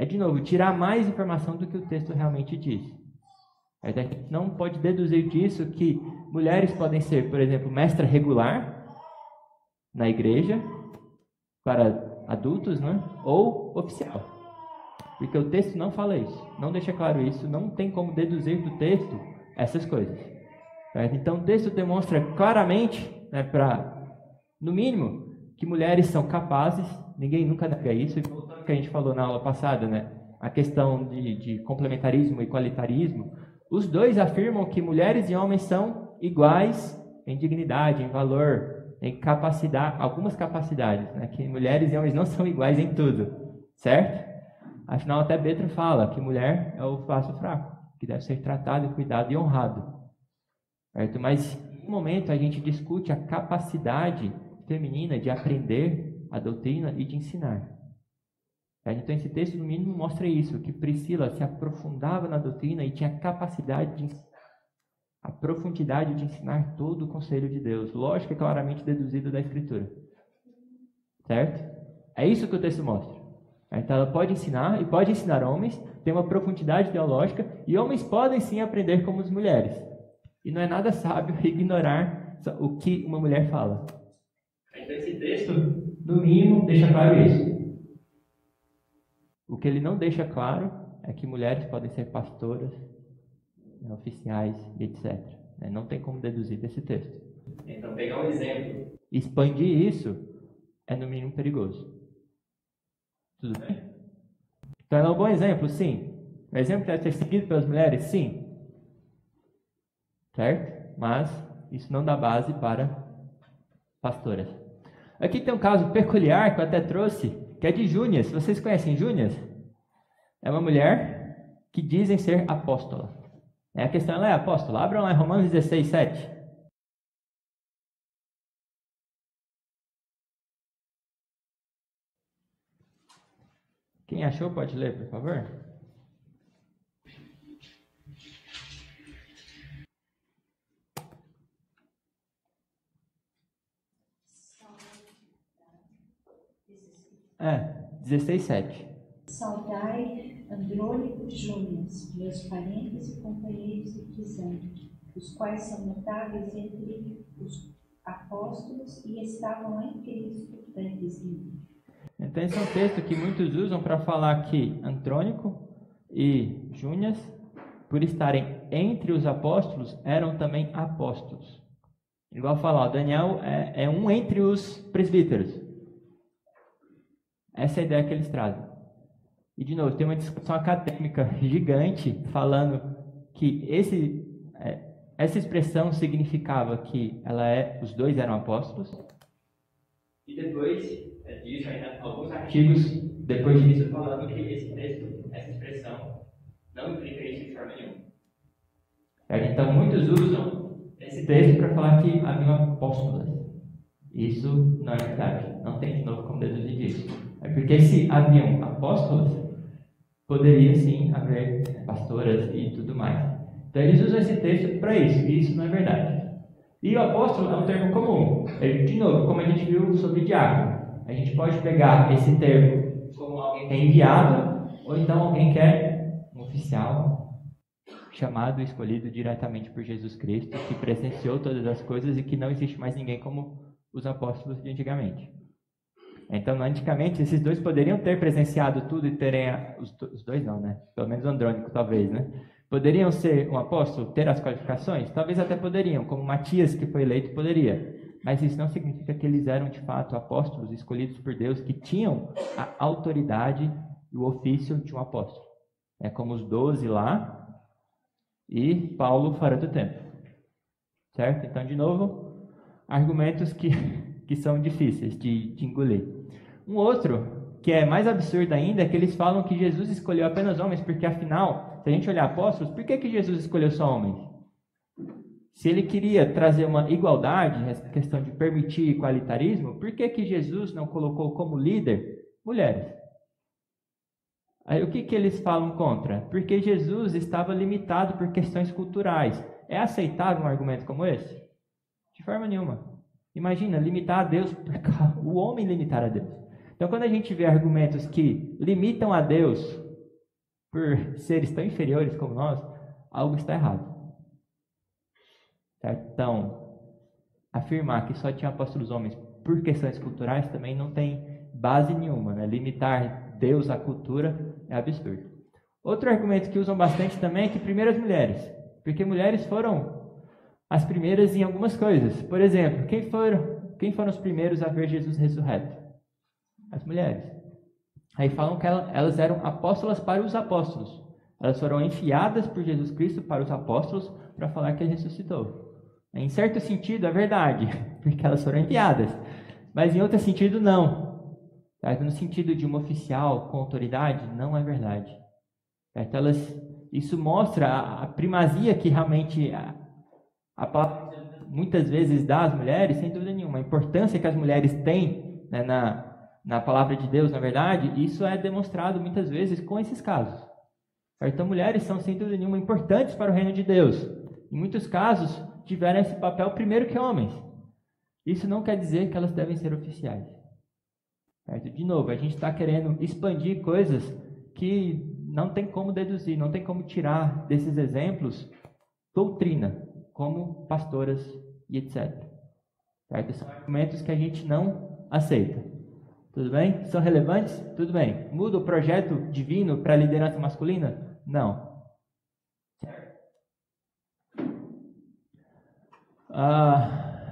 de novo, tirar mais informação do que o texto realmente diz. A gente não pode deduzir disso que mulheres podem ser, por exemplo, mestra regular na igreja para adultos, né? Ou oficial. Porque o texto não fala isso, não deixa claro isso, não tem como deduzir do texto essas coisas. Então o texto demonstra claramente, né, no mínimo, que mulheres são capazes, ninguém nunca nega isso, e voltando ao que a gente falou na aula passada, né, a questão de complementarismo e equalitarismo, os dois afirmam que mulheres e homens são iguais em dignidade, em valor, em capacidade, algumas capacidades, né, que mulheres e homens não são iguais em tudo, certo? Afinal, até Pedro fala que mulher é o vaso fraco, que deve ser tratado, cuidado e honrado. Certo? Mas, em um momento, a gente discute a capacidade feminina de aprender a doutrina e de ensinar. Então, esse texto, no mínimo, mostra isso, que Priscila se aprofundava na doutrina e tinha a capacidade de ensinar, a profundidade de ensinar todo o conselho de Deus. Lógico, é claramente deduzido da Escritura. Certo? É isso que o texto mostra. Então, ela pode ensinar, e pode ensinar homens, tem uma profundidade teológica, e homens podem sim aprender como as mulheres. E não é nada sábio ignorar o que uma mulher fala. Então esse texto, no mínimo, deixa claro isso. O que ele não deixa claro é que mulheres podem ser pastoras, oficiais, etc. Não tem como deduzir desse texto. Então, pegar um exemplo e expandir isso é, no mínimo, perigoso. Tudo bem? Então, é um bom exemplo? Sim. O exemplo deve ser seguido pelas mulheres? Sim. Certo? Mas isso não dá base para pastoras. Aqui tem um caso peculiar que eu até trouxe, que é de Júnias. Vocês conhecem Júnias? É uma mulher que dizem ser apóstola. A questão, ela é apóstola. Abram lá em Romanos 16, 7. Quem achou pode ler, por favor. É, 16, 7. Saudai Andrônico e Júnias, meus parentes e companheiros de prisão, os quais são notáveis entre os apóstolos e estavam em Cristo antes de mim. Então, esse é um texto que muitos usam para falar que Andrônico e Júnias, por estarem entre os apóstolos, eram também apóstolos. Igual falar, Daniel é um entre os presbíteros. Essa é a ideia que eles trazem. E, de novo, tem uma discussão acadêmica gigante falando que essa expressão significava que os dois eram apóstolos. E depois disso, ainda alguns artigos, depois disso, falando que esse texto, essa expressão, não implica isso de forma nenhuma. Então, muitos usam esse texto para falar que haviam apóstolas. Isso não é verdade. Não tem de novo como deduzir disso. É porque se haviam apóstolos, poderia sim haver pastoras e tudo mais. Então eles usam esse texto para isso, e isso não é verdade. E o apóstolo é um termo comum. De novo, como a gente viu sobre diácono, a gente pode pegar esse termo como alguém que é enviado, ou então alguém que é um oficial, chamado e escolhido diretamente por Jesus Cristo, que presenciou todas as coisas e que não existe mais ninguém como os apóstolos de antigamente. Então, antigamente, esses dois poderiam ter presenciado tudo e terem... Os dois não, né? Pelo menos o Andrônico, talvez, né? Poderiam ser um apóstolo, ter as qualificações? Talvez até poderiam, como Matias, que foi eleito, poderia. Mas isso não significa que eles eram, de fato, apóstolos escolhidos por Deus, que tinham a autoridade e o ofício de um apóstolo. É como os 12 lá e Paulo fora do templo. Certo? Então, de novo, argumentos que são difíceis de engolir. Um outro, que é mais absurdo ainda, é que eles falam que Jesus escolheu apenas homens, porque afinal, se a gente olhar apóstolos, por que Jesus escolheu só homens? Se ele queria trazer uma igualdade, essa questão de permitir igualitarismo, por que Jesus não colocou como líder mulheres? Aí o que eles falam contra? Porque Jesus estava limitado por questões culturais. É aceitável um argumento como esse? De forma nenhuma. Imagina, limitar a Deus, o homem limitar a Deus. Então, quando a gente vê argumentos que limitam a Deus por seres tão inferiores como nós, algo está errado. Certo? Então, afirmar que só tinha apóstolos homens por questões culturais também não tem base nenhuma. Né? Limitar Deus à cultura é absurdo. Outro argumento que usam bastante também é que primeiro as mulheres. Porque mulheres foram as primeiras em algumas coisas. Por exemplo, quem foram os primeiros a ver Jesus ressurreto? As mulheres. Aí falam que elas eram apóstolas para os apóstolos. Elas foram enviadas por Jesus Cristo para os apóstolos para falar que ele ressuscitou. Em certo sentido, é verdade, porque elas foram enviadas. Mas em outro sentido, não. No sentido de uma oficial com autoridade, não é verdade. Isso mostra a primazia que realmente a palavra muitas vezes dá às mulheres, sem dúvida nenhuma. A importância que as mulheres têm, né, na palavra de Deus, na verdade, isso é demonstrado muitas vezes com esses casos. Então, mulheres são, sem dúvida nenhuma, importantes para o reino de Deus. Em muitos casos, tiveram esse papel primeiro que homens. Isso não quer dizer que elas devem ser oficiais. De novo, a gente está querendo expandir coisas que não tem como deduzir, não tem como tirar desses exemplos doutrina, como pastoras e etc. São argumentos que a gente não aceita. Tudo bem? São relevantes? Tudo bem. Muda o projeto divino para a liderança masculina? Não.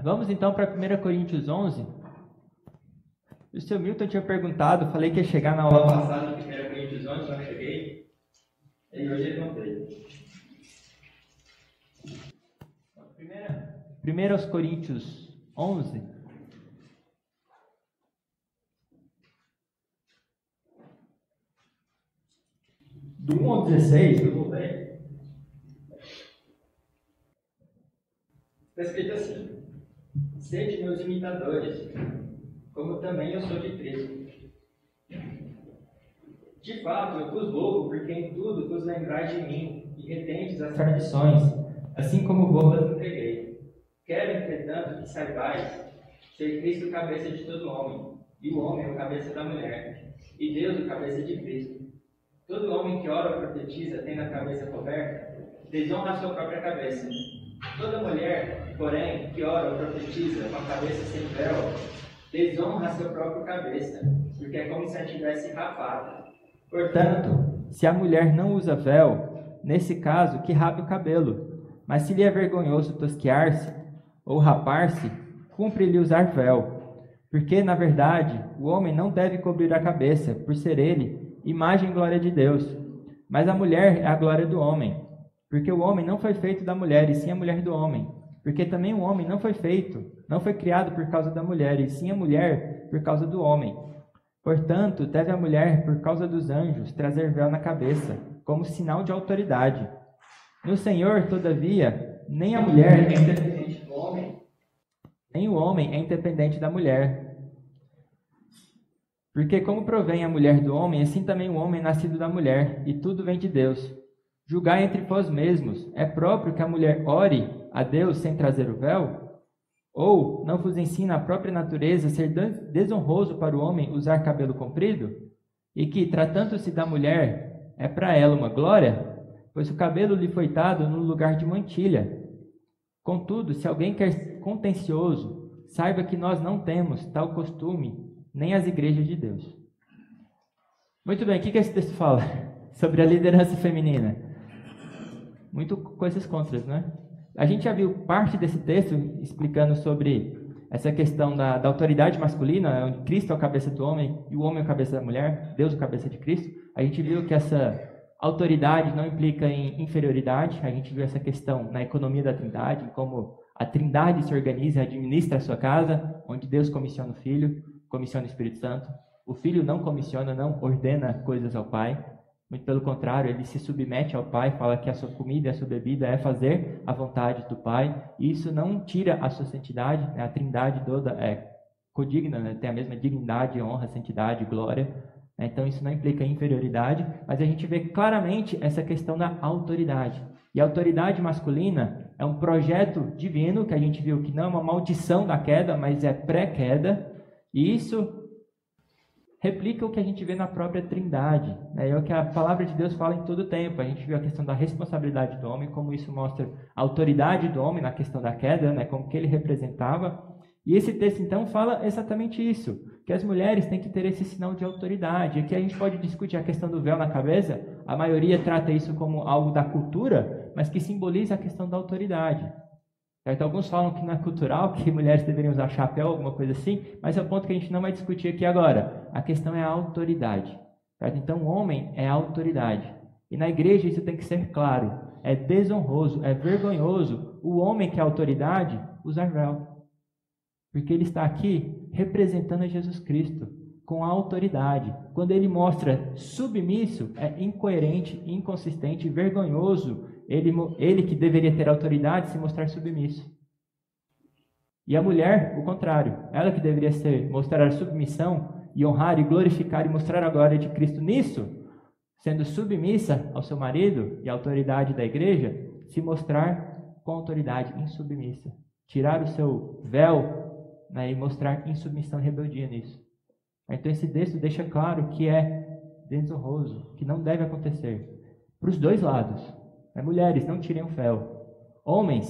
Vamos então para 1 Coríntios 11. O seu Milton tinha perguntado, falei que ia chegar na aula passada de 1 Coríntios 11, não cheguei. E hoje ele não veio. 1 Coríntios 11. Do 1 ao 16, eu vou ver. Está escrito assim: sede meus imitadores, como também eu sou de Cristo. De fato, eu vos louvo, porque em tudo vos lembrais de mim, e retendes as tradições, assim como vos as entreguei. Quero, entretanto, que saibais ser Cristo o cabeça de todo homem, e o homem o cabeça da mulher, e Deus o cabeça de Cristo. Todo homem que ora ou profetiza, tendo a cabeça coberta, desonra a sua própria cabeça. Toda mulher, porém, que ora ou profetiza com a cabeça sem véu, desonra a sua própria cabeça, porque é como se a tivesse rapada. Portanto, se a mulher não usa véu, nesse caso, que rape o cabelo. Mas se lhe é vergonhoso tosquear-se ou rapar-se, cumpre-lhe usar véu. Porque, na verdade, o homem não deve cobrir a cabeça, por ser ele imagem e glória de Deus. Mas a mulher é a glória do homem. Porque o homem não foi feito da mulher, e sim a mulher do homem. Porque também o homem não foi criado por causa da mulher, e sim a mulher por causa do homem. Portanto, deve a mulher, por causa dos anjos, trazer véu na cabeça, como sinal de autoridade. No Senhor, todavia, nem a mulher é independente do homem, nem o homem é independente da mulher. Porque como provém a mulher do homem, assim também o homem é nascido da mulher, e tudo vem de Deus. Julgai entre vós mesmos, é próprio que a mulher ore a Deus sem trazer o véu? Ou não vos ensina a própria natureza ser desonroso para o homem usar cabelo comprido? E que, tratando-se da mulher, é para ela uma glória? Pois o cabelo lhe foi dado no lugar de mantilha. Contudo, se alguém quer ser contencioso, saiba que nós não temos tal costume, nem as igrejas de Deus. Muito bem, o que esse texto fala sobre a liderança feminina? Muito coisas contras, né? A gente já viu parte desse texto explicando sobre essa questão da autoridade masculina, onde Cristo é o cabeça do homem e o homem é o cabeça da mulher, Deus é o cabeça de Cristo. A gente viu que essa autoridade não implica em inferioridade. A gente viu essa questão na economia da Trindade, em como a Trindade se organiza e administra a sua casa, onde Deus comissiona o Filho, comissiona o Espírito Santo. O Filho não comissiona, não ordena coisas ao Pai. Muito pelo contrário, ele se submete ao Pai, fala que a sua comida e a sua bebida é fazer a vontade do Pai. E isso não tira a sua santidade, né? A Trindade toda é codigna, né? Tem a mesma dignidade, honra, santidade, glória. Né? Então isso não implica inferioridade, mas a gente vê claramente essa questão da autoridade. E a autoridade masculina é um projeto divino, que a gente viu que não é uma maldição da queda, mas é pré-queda. E isso replica o que a gente vê na própria Trindade. É o que a palavra de Deus fala em todo o tempo. A gente viu a questão da responsabilidade do homem, como isso mostra a autoridade do homem na questão da queda, né? Como que ele representava. E esse texto, então, fala exatamente isso, que as mulheres têm que ter esse sinal de autoridade. Aqui a gente pode discutir a questão do véu na cabeça. A maioria trata isso como algo da cultura, mas que simboliza a questão da autoridade. Certo? Alguns falam que não é cultural, que mulheres deveriam usar chapéu, alguma coisa assim, mas é o ponto que a gente não vai discutir aqui agora. A questão é a autoridade. Certo? Então, o homem é a autoridade. E na igreja isso tem que ser claro. É desonroso, é vergonhoso o homem que é autoridade usar véu. Porque ele está aqui representando a Jesus Cristo, com a autoridade. Quando ele mostra submisso, é incoerente, inconsistente, vergonhoso. Ele que deveria ter autoridade se mostrar submisso. E a mulher, o contrário. Ela que deveria mostrar submissão e honrar e glorificar e mostrar a glória de Cristo nisso, sendo submissa ao seu marido e à autoridade da igreja, se mostrar com autoridade insubmissa. Tirar o seu véu, né, e mostrar insubmissão e rebeldia nisso. Então esse texto deixa claro que é desonroso, que não deve acontecer. Para os dois lados. Mulheres, não tirem o véu. Homens,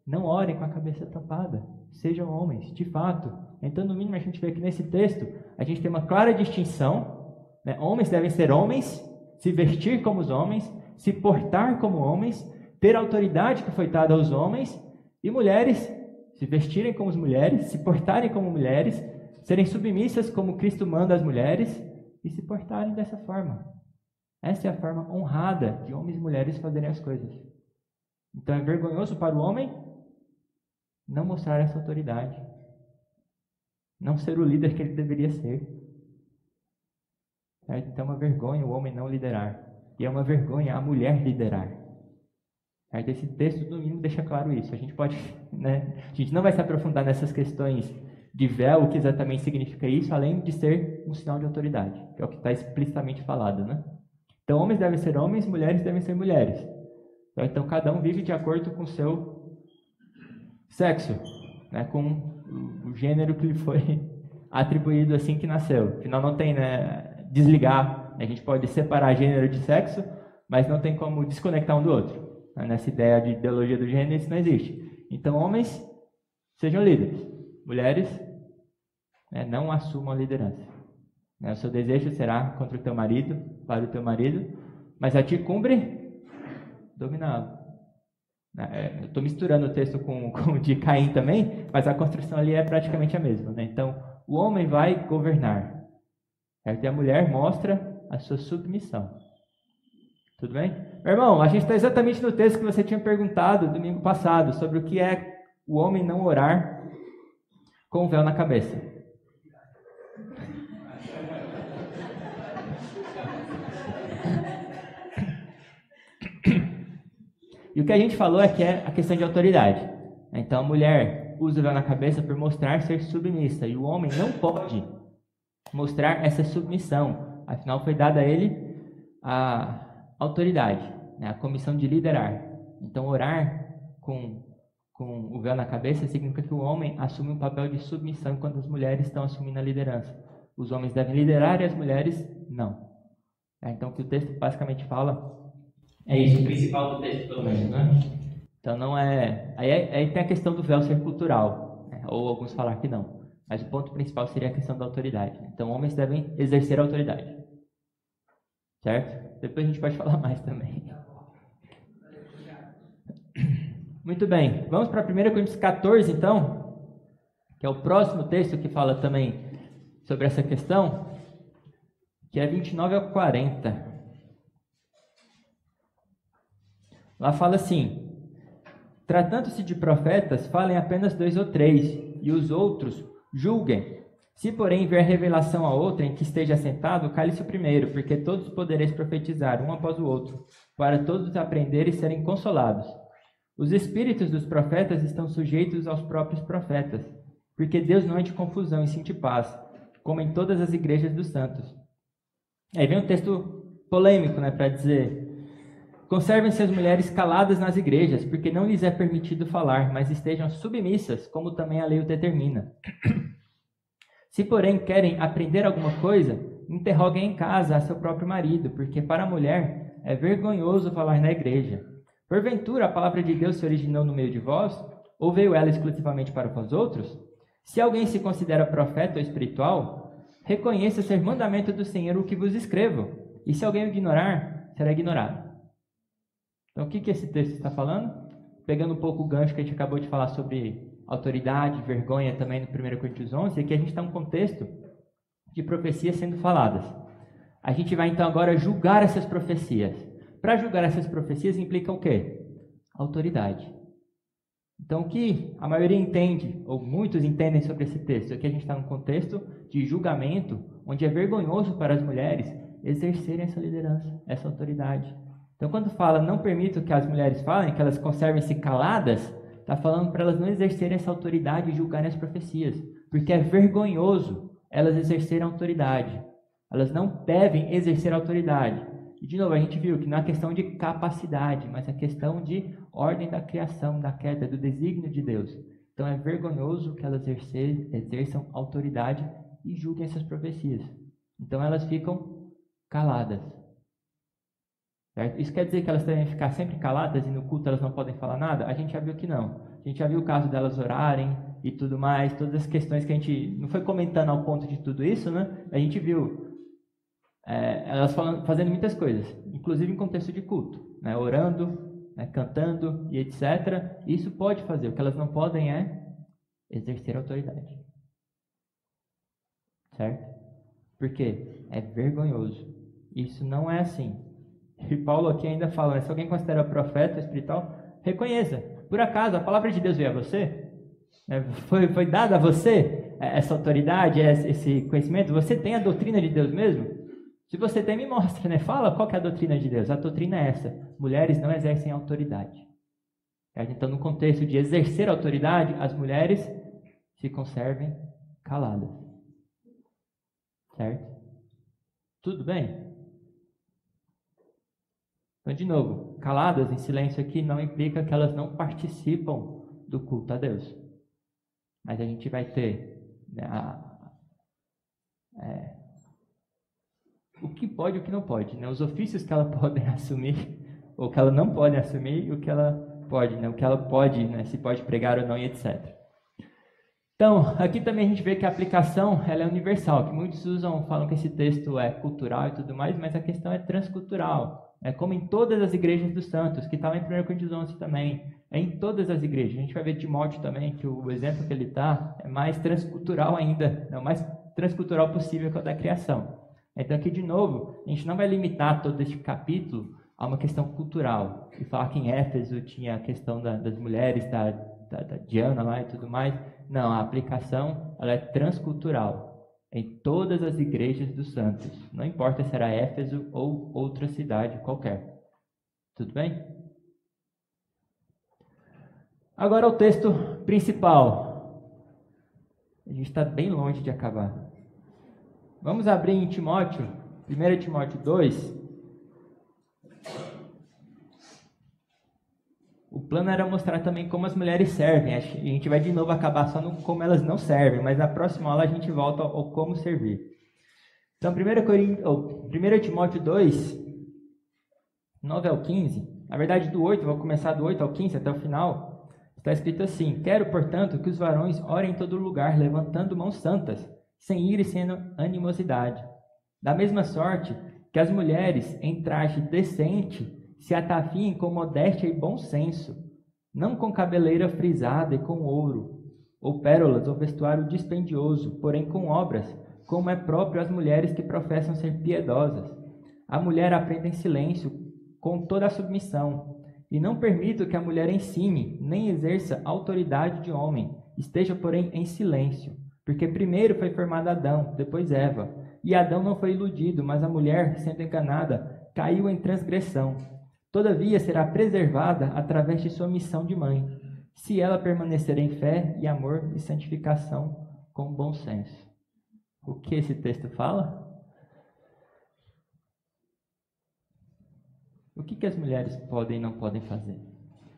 não orem com a cabeça tapada. Sejam homens, de fato. Então, no mínimo, a gente vê que nesse texto, a gente tem uma clara distinção, né? Homens devem ser homens, se vestir como os homens, se portar como homens, ter a autoridade que foi dada aos homens, e mulheres se vestirem como as mulheres, se portarem como mulheres, serem submissas como Cristo manda as mulheres e se portarem dessa forma. Essa é a forma honrada de homens e mulheres fazerem as coisas. Então é vergonhoso para o homem não mostrar essa autoridade, não ser o líder que ele deveria ser. Certo? Então é uma vergonha o homem não liderar, e é uma vergonha a mulher liderar. Certo? Esse texto do domingo deixa claro isso. A gente pode, né? A gente não vai se aprofundar nessas questões de véu, o que exatamente significa isso, além de ser um sinal de autoridade, que é o que está explicitamente falado, né? Então, homens devem ser homens, mulheres devem ser mulheres. Então, cada um vive de acordo com o seu sexo, né? Com o gênero que lhe foi atribuído assim que nasceu. Afinal, não tem, né, desligar. A gente pode separar gênero de sexo, mas não tem como desconectar um do outro. Nessa ideia de ideologia do gênero, isso não existe. Então, homens, sejam líderes. Mulheres, né, não assumam a liderança. O seu desejo será contra o teu marido, para o teu marido, mas a ti cumpre dominá-lo. Eu estou misturando o texto com o de Caim também, mas a construção ali é praticamente a mesma. Né? Então, o homem vai governar, certo? E a mulher mostra a sua submissão. Tudo bem? Meu irmão, a gente está exatamente no texto que você tinha perguntado domingo passado, sobre o que é o homem não orar com o véu na cabeça. E o que a gente falou é que é a questão de autoridade. Então a mulher usa o véu na cabeça por mostrar ser submissa, e o homem não pode mostrar essa submissão. Afinal, foi dada a ele a autoridade, né? A comissão de liderar. Então, orar com o véu na cabeça significa que o homem assume um papel de submissão enquanto as mulheres estão assumindo a liderança. Os homens devem liderar e as mulheres não. Então, o que o texto basicamente fala é isso, o principal do texto, pelo menos, né? Então, não é... Aí tem a questão do véu ser cultural, né? Ou alguns falar que não. Mas o ponto principal seria a questão da autoridade. Então, homens devem exercer a autoridade. Certo? Depois a gente pode falar mais também. Muito bem. Vamos para 1 Coríntios 14, então, que é o próximo texto que fala também sobre essa questão, que é 29 ao 40. Lá fala assim: tratando-se de profetas, falem apenas 2 ou 3, e os outros julguem. Se, porém, vier revelação a outrem que esteja assentado, cale-se o primeiro, porque todos podereis profetizar, um após o outro, para todos aprenderem e serem consolados. Os espíritos dos profetas estão sujeitos aos próprios profetas, porque Deus não é de confusão e sim de paz, como em todas as igrejas dos santos. Aí vem um texto polêmico, né, para dizer: conservem-se as mulheres caladas nas igrejas, porque não lhes é permitido falar, mas estejam submissas, como também a lei o determina. Se, porém, querem aprender alguma coisa, interroguem em casa a seu próprio marido, porque para a mulher é vergonhoso falar na igreja. Porventura, a palavra de Deus se originou no meio de vós, ou veio ela exclusivamente para vós outros? Se alguém se considera profeta ou espiritual, reconheça ser mandamento do Senhor o que vos escrevo, e se alguém o ignorar, será ignorado. Então, o que esse texto está falando? Pegando um pouco o gancho que a gente acabou de falar sobre autoridade, vergonha também no 1 Coríntios 11, aqui a gente está em um contexto de profecias sendo faladas. A gente vai então agora julgar essas profecias. Para julgar essas profecias implica o quê? Autoridade. Então o que a maioria entende, ou muitos entendem sobre esse texto, é que a gente está num contexto de julgamento, onde é vergonhoso para as mulheres exercerem essa liderança, essa autoridade. Então quando fala não permito que as mulheres falem, que elas conservem-se caladas, está falando para elas não exercerem essa autoridade e julgarem as profecias, porque é vergonhoso elas exercerem autoridade. Elas não devem exercer autoridade. E, de novo, a gente viu que não é questão de capacidade, mas é questão de ordem da criação, da queda, do desígnio de Deus. Então, é vergonhoso que elas exerçam autoridade e julguem essas profecias. Então, elas ficam caladas. Certo? Isso quer dizer que elas devem ficar sempre caladas e no culto elas não podem falar nada? A gente já viu que não. A gente já viu o caso delas orarem e tudo mais, todas as questões que a gente não foi comentando ao ponto de tudo isso, né? A gente viu elas fazendo muitas coisas, inclusive em contexto de culto, né? Orando, né? Cantando e etc. Isso pode fazer, o que elas não podem é exercer autoridade. Certo? Por quê? É vergonhoso. Isso não é assim. E Paulo aqui ainda fala, né? Se alguém considera profeta espiritual, reconheça. Por acaso a palavra de Deus veio a você? Foi dada a você essa autoridade, esse conhecimento? Você tem a doutrina de Deus mesmo? Se você tem, me mostra, né? Fala qual que é a doutrina de Deus. A doutrina é essa. Mulheres não exercem autoridade. Então, no contexto de exercer autoridade, as mulheres se conservem caladas. Certo? Tudo bem? Então, de novo, caladas em silêncio aqui não implica que elas não participam do culto a Deus. Mas a gente vai ter, né, o que pode e o que não pode, né? Os ofícios que ela pode assumir, ou que ela não pode assumir, e o que ela pode, né? O que ela pode, né? Se pode pregar ou não, e etc. Então, aqui também a gente vê que a aplicação ela é universal, que muitos falam que esse texto é cultural e tudo mais, mas a questão é transcultural. É como em todas as igrejas dos santos, que está lá em 1 Coríntios 11 também. É em todas as igrejas. A gente vai ver Timóteo também, que o exemplo que ele está é mais transcultural ainda, é o mais transcultural possível que o da criação. Então aqui de novo, a gente não vai limitar todo este capítulo a uma questão cultural. E falar que em Éfeso tinha a questão das mulheres, da Diana lá e tudo mais. Não, a aplicação ela é transcultural em todas as igrejas dos santos. Não importa se era Éfeso ou outra cidade qualquer. Tudo bem? Agora o texto principal. A gente está bem longe de acabar. Vamos abrir em Timóteo, 1 Timóteo 2. O plano era mostrar também como as mulheres servem. A gente vai de novo acabar só no como elas não servem, mas na próxima aula a gente volta ao como servir. Então, 1 Timóteo 2, 9 ao 15, na verdade do 8, vou começar do 8 ao 15 até o final, está escrito assim: Quero, portanto, que os varões orem em todo lugar, levantando mãos santas, sem ira e sem animosidade. Da mesma sorte que as mulheres, em traje decente, se atafiem com modéstia e bom senso, não com cabeleira frisada e com ouro, ou pérolas, ou vestuário dispendioso, porém com obras, como é próprio às mulheres que professam ser piedosas. A mulher aprenda em silêncio, com toda a submissão, e não permito que a mulher ensine, nem exerça autoridade de homem, esteja, porém, em silêncio. Porque primeiro foi formado Adão, depois Eva. E Adão não foi iludido, mas a mulher, sendo enganada, caiu em transgressão. Todavia será preservada através de sua missão de mãe, se ela permanecer em fé e amor e santificação com bom senso. O que esse texto fala? O que as mulheres podem e não podem fazer?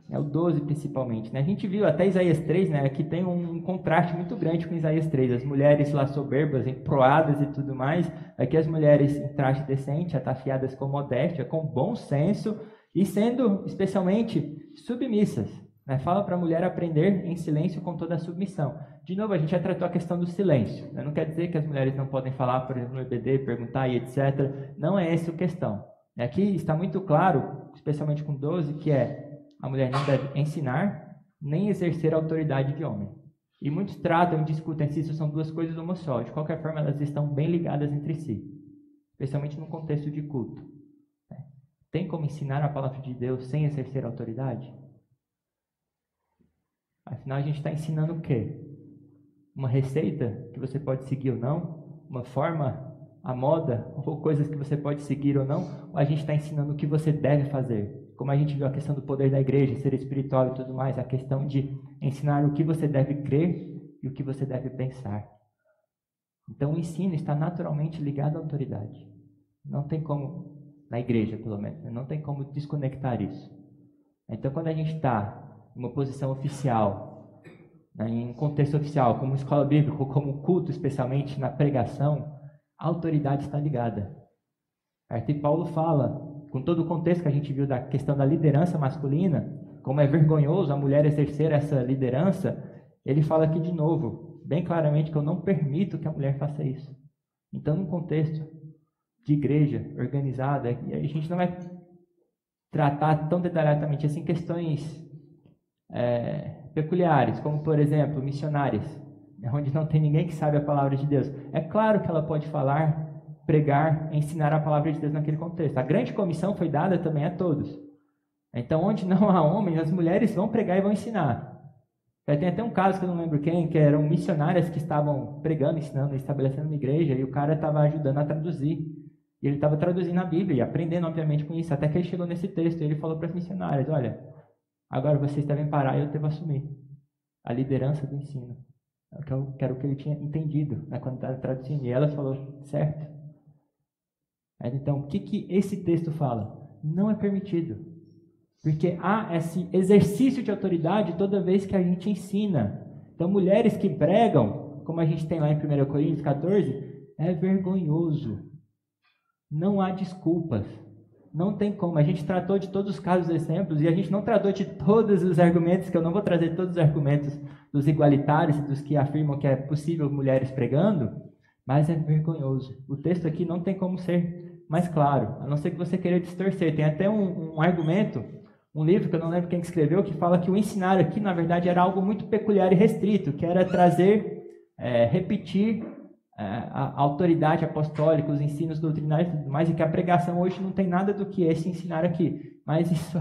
É o 12 principalmente, né? A gente viu até Isaías 3, né? Aqui tem um contraste muito grande com Isaías 3. As mulheres lá soberbas, emproadas e tudo mais. Aqui as mulheres em traje decente, atafiadas com modéstia, com bom senso e sendo especialmente submissas. Né? Fala para a mulher aprender em silêncio com toda a submissão. De novo, a gente já tratou a questão do silêncio. Né? Não quer dizer que as mulheres não podem falar, por exemplo, no EBD, perguntar e etc. Não é essa a questão. Aqui está muito claro, especialmente com 12, que a mulher não deve ensinar, nem exercer a autoridade de homem. E muitos tratam e discutem se isso são duas coisas ou uma só. De qualquer forma, elas estão bem ligadas entre si. Especialmente no contexto de culto. Tem como ensinar a palavra de Deus sem exercer a autoridade? Afinal, a gente está ensinando o quê? Uma receita que você pode seguir ou não? Uma forma, a moda, ou coisas que você pode seguir ou não? Ou a gente está ensinando o que você deve fazer? Como a gente viu a questão do poder da igreja, ser espiritual e tudo mais, a questão de ensinar o que você deve crer e o que você deve pensar. Então o ensino está naturalmente ligado à autoridade. Não tem como, na igreja pelo menos, não tem como desconectar isso. Então quando a gente está em uma posição oficial, né, em um contexto oficial, como escola bíblica, ou como culto, especialmente na pregação, a autoridade está ligada. Aí Paulo fala, com todo o contexto que a gente viu da questão da liderança masculina, como é vergonhoso a mulher exercer essa liderança, ele fala aqui de novo, bem claramente, que eu não permito que a mulher faça isso. Então, num contexto de igreja organizada, e a gente não vai tratar tão detalhadamente assim questões peculiares, como, por exemplo, missionárias, onde não tem ninguém que sabe a palavra de Deus. É claro que ela pode falar, pregar, ensinar a palavra de Deus naquele contexto. A grande comissão foi dada também a todos. Então, onde não há homens, as mulheres vão pregar e vão ensinar. Tem até um caso que eu não lembro quem, que eram missionárias que estavam pregando, ensinando, estabelecendo uma igreja, e o cara estava ajudando a traduzir. E ele estava traduzindo a Bíblia e aprendendo, obviamente, com isso. Até que ele chegou nesse texto e ele falou para as missionárias, olha, agora vocês devem parar e eu devo assumir a liderança do ensino. Que era o que ele tinha entendido, né, quando estava traduzindo. E ela falou, certo. Então, o que esse texto fala? Não é permitido. Porque há esse exercício de autoridade toda vez que a gente ensina. Então, mulheres que pregam, como a gente tem lá em 1 Coríntios 14, é vergonhoso. Não há desculpas. Não tem como. A gente tratou de todos os casos e exemplos, e a gente não tratou de todos os argumentos, que eu não vou trazer todos os argumentos dos igualitários, dos que afirmam que é possível mulheres pregando, mas é vergonhoso. O texto aqui não tem como ser mais claro, a não ser que você queira distorcer. Tem até um argumento, um livro que eu não lembro quem escreveu, que fala que o ensinar aqui, na verdade, era algo muito peculiar e restrito, que era trazer, repetir a autoridade apostólica, os ensinos doutrinários e tudo mais, e que a pregação hoje não tem nada do que esse ensinar aqui. Mas isso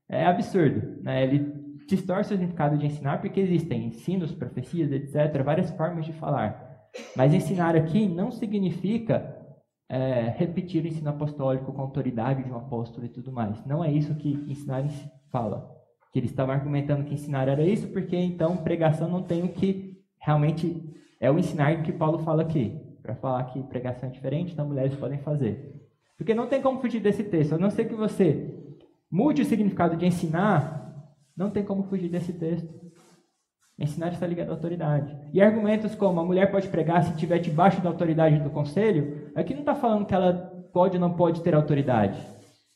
é absurdo, né? Ele distorce o significado de ensinar, porque existem ensinos, profecias, etc., várias formas de falar. Mas ensinar aqui não significa repetir o ensino apostólico com a autoridade de um apóstolo e tudo mais. Não é isso que ensinar fala. Que eles estavam argumentando que ensinar era isso, porque então pregação não tem o que realmente é o ensinar que Paulo fala aqui. Para falar que pregação é diferente, então mulheres podem fazer. Porque não tem como fugir desse texto. A não ser que você mude o significado de ensinar, não tem como fugir desse texto. Ensinar está ligado à autoridade. E argumentos como a mulher pode pregar se estiver debaixo da autoridade do conselho, aqui não está falando que ela pode ou não pode ter autoridade.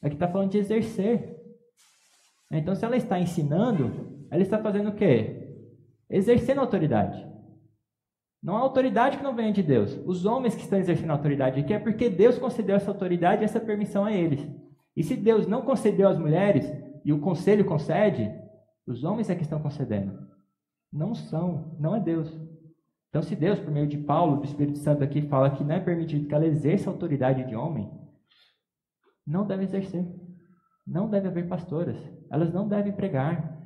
Aqui está falando de exercer. Então, se ela está ensinando, ela está fazendo o quê? Exercendo a autoridade. Não há autoridade que não venha de Deus. Os homens que estão exercendo a autoridade aqui é porque Deus concedeu essa autoridade e essa permissão a eles. E se Deus não concedeu às mulheres, e o conselho concede, os homens é que estão concedendo. Não é Deus. Então, se Deus, por meio de Paulo, do Espírito Santo aqui, fala que não é permitido que ela exerça a autoridade de homem, não deve exercer. Não deve haver pastoras. Elas não devem pregar.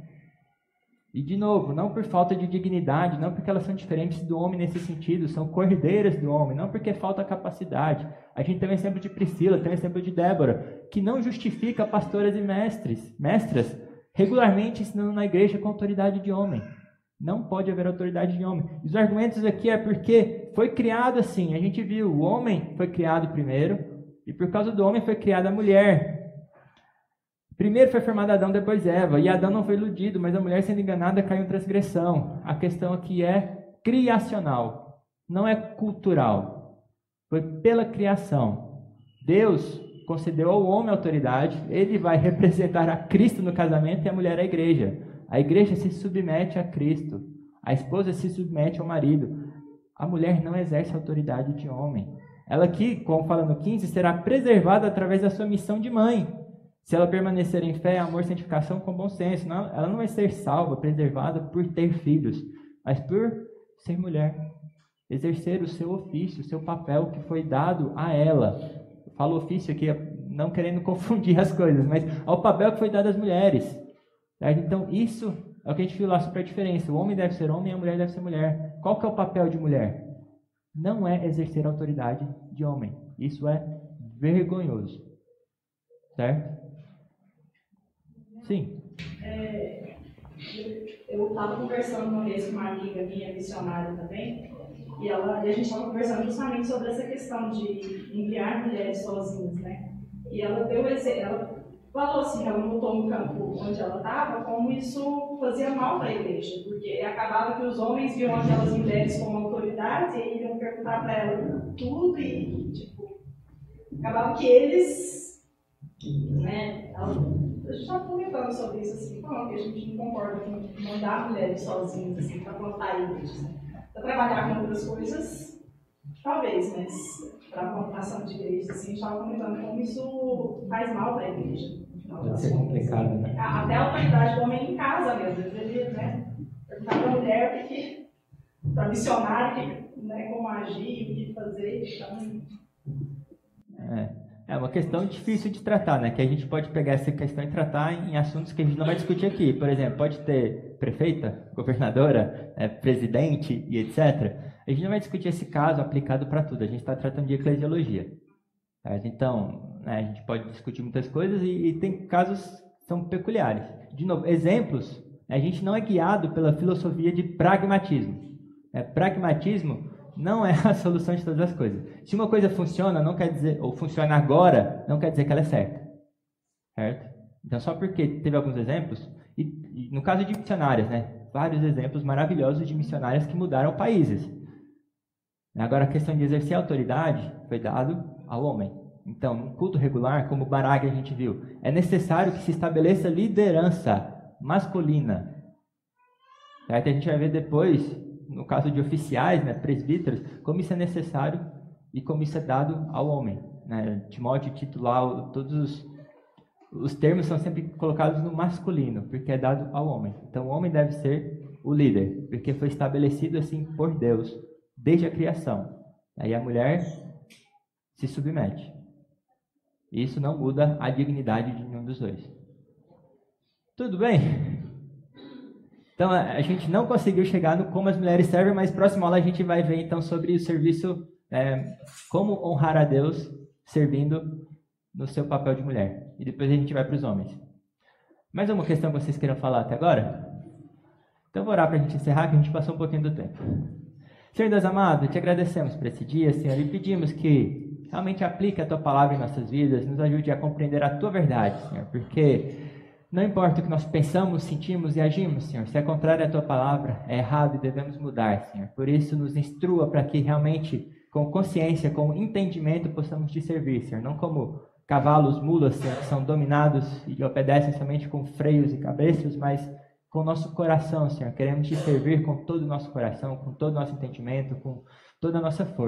E, de novo, não por falta de dignidade, não porque elas são diferentes do homem nesse sentido, são cordeiras do homem, não porque falta capacidade. A gente tem o exemplo de Priscila, tem o exemplo de Débora, que não justifica pastoras e mestras regularmente ensinando na igreja com autoridade de homem. Não pode haver autoridade de homem. Os argumentos aqui é porque foi criado assim. A gente viu, o homem foi criado primeiro, e por causa do homem foi criada a mulher. Primeiro foi formado Adão, depois Eva. E Adão não foi iludido, mas a mulher sendo enganada caiu em transgressão. A questão aqui é criacional, não é cultural. Foi pela criação. Deus concedeu ao homem autoridade, ele vai representar a Cristo no casamento e a mulher a igreja. A igreja se submete a Cristo. A esposa se submete ao marido. A mulher não exerce a autoridade de homem. Ela aqui, como fala no 15, será preservada através da sua missão de mãe. Se ela permanecer em fé, amor, santificação com bom senso. Não, ela não vai ser salva, preservada por ter filhos, mas por ser mulher. Exercer o seu ofício, o seu papel que foi dado a ela. Eu falo ofício aqui, não querendo confundir as coisas, mas ao papel que foi dado às mulheres. Certo? Então, isso é o que a gente viu lá sobre a diferença. O homem deve ser homem e a mulher deve ser mulher. Qual que é o papel de mulher? Não é exercer a autoridade de homem. Isso é vergonhoso. Certo? Sim. Eu estava conversando uma vez com uma amiga minha, missionária também, e a gente estava conversando justamente sobre essa questão de enviar mulheres sozinhas, né? E ela falou assim, ela notou no campo onde ela estava, como isso fazia mal para a igreja, porque acabava que os homens viam aquelas mulheres como autoridade e iriam perguntar para ela tudo e, acabava que eles, né, A gente estava comentando sobre isso, assim, falando que a gente não concorda com mandar mulheres sozinhas, assim, para plantar igrejas, né? Para trabalhar com outras coisas, talvez, mas para a plantação de igrejas, assim, a gente estava comentando como isso faz mal para a igreja, no final Pode das ser contas. complicado, né? Até a autoridade do homem em casa mesmo, ele, né? Perguntar para a mulher para missionário, né, como agir, o que fazer, então... É uma questão difícil de tratar, né? Que a gente pode pegar essa questão e tratar em assuntos que a gente não vai discutir aqui. Por exemplo, pode ter prefeita, governadora, presidente e etc. A gente não vai discutir esse caso aplicado para tudo. A gente está tratando de eclesiologia. Certo? Então, a gente pode discutir muitas coisas e tem casos que são peculiares. De novo, exemplos, a gente não é guiado pela filosofia de pragmatismo. Pragmatismo não é a solução de todas as coisas. Se uma coisa funciona, não quer dizer, ou funciona agora, não quer dizer que ela é certa. Certo? Então, só porque teve alguns exemplos, e no caso de missionárias, né? Vários exemplos maravilhosos de missionárias que mudaram países. Agora, a questão de exercer autoridade foi dado ao homem. Então, no culto regular, como Baraga a gente viu, é necessário que se estabeleça liderança masculina. Certo? A gente vai ver depois, no caso de oficiais, né, presbíteros, como isso é necessário e como isso é dado ao homem. Né? Timóteo, titular, todos os termos são sempre colocados no masculino, porque é dado ao homem. Então, o homem deve ser o líder, porque foi estabelecido assim por Deus, desde a criação. Aí a mulher se submete. Isso não muda a dignidade de nenhum dos dois. Tudo bem? Então, a gente não conseguiu chegar no como as mulheres servem, mas próxima aula a gente vai ver então sobre o serviço, como honrar a Deus servindo no seu papel de mulher. E depois a gente vai para os homens. Mais uma questão que vocês queiram falar até agora? Então, eu vou orar para a gente encerrar, que a gente passou um pouquinho do tempo. Senhor Deus amado, te agradecemos por esse dia, Senhor, e pedimos que realmente aplique a Tua palavra em nossas vidas, nos ajude a compreender a Tua verdade, Senhor, porque não importa o que nós pensamos, sentimos e agimos, Senhor, se é contrário à Tua palavra, é errado e devemos mudar, Senhor. Por isso, nos instrua para que realmente, com consciência, com entendimento, possamos Te servir, Senhor, não como cavalos, mulas, Senhor, que são dominados e obedecem somente com freios e cabestros, mas com o nosso coração, Senhor. Queremos Te servir com todo o nosso coração, com todo o nosso entendimento, com toda a nossa força.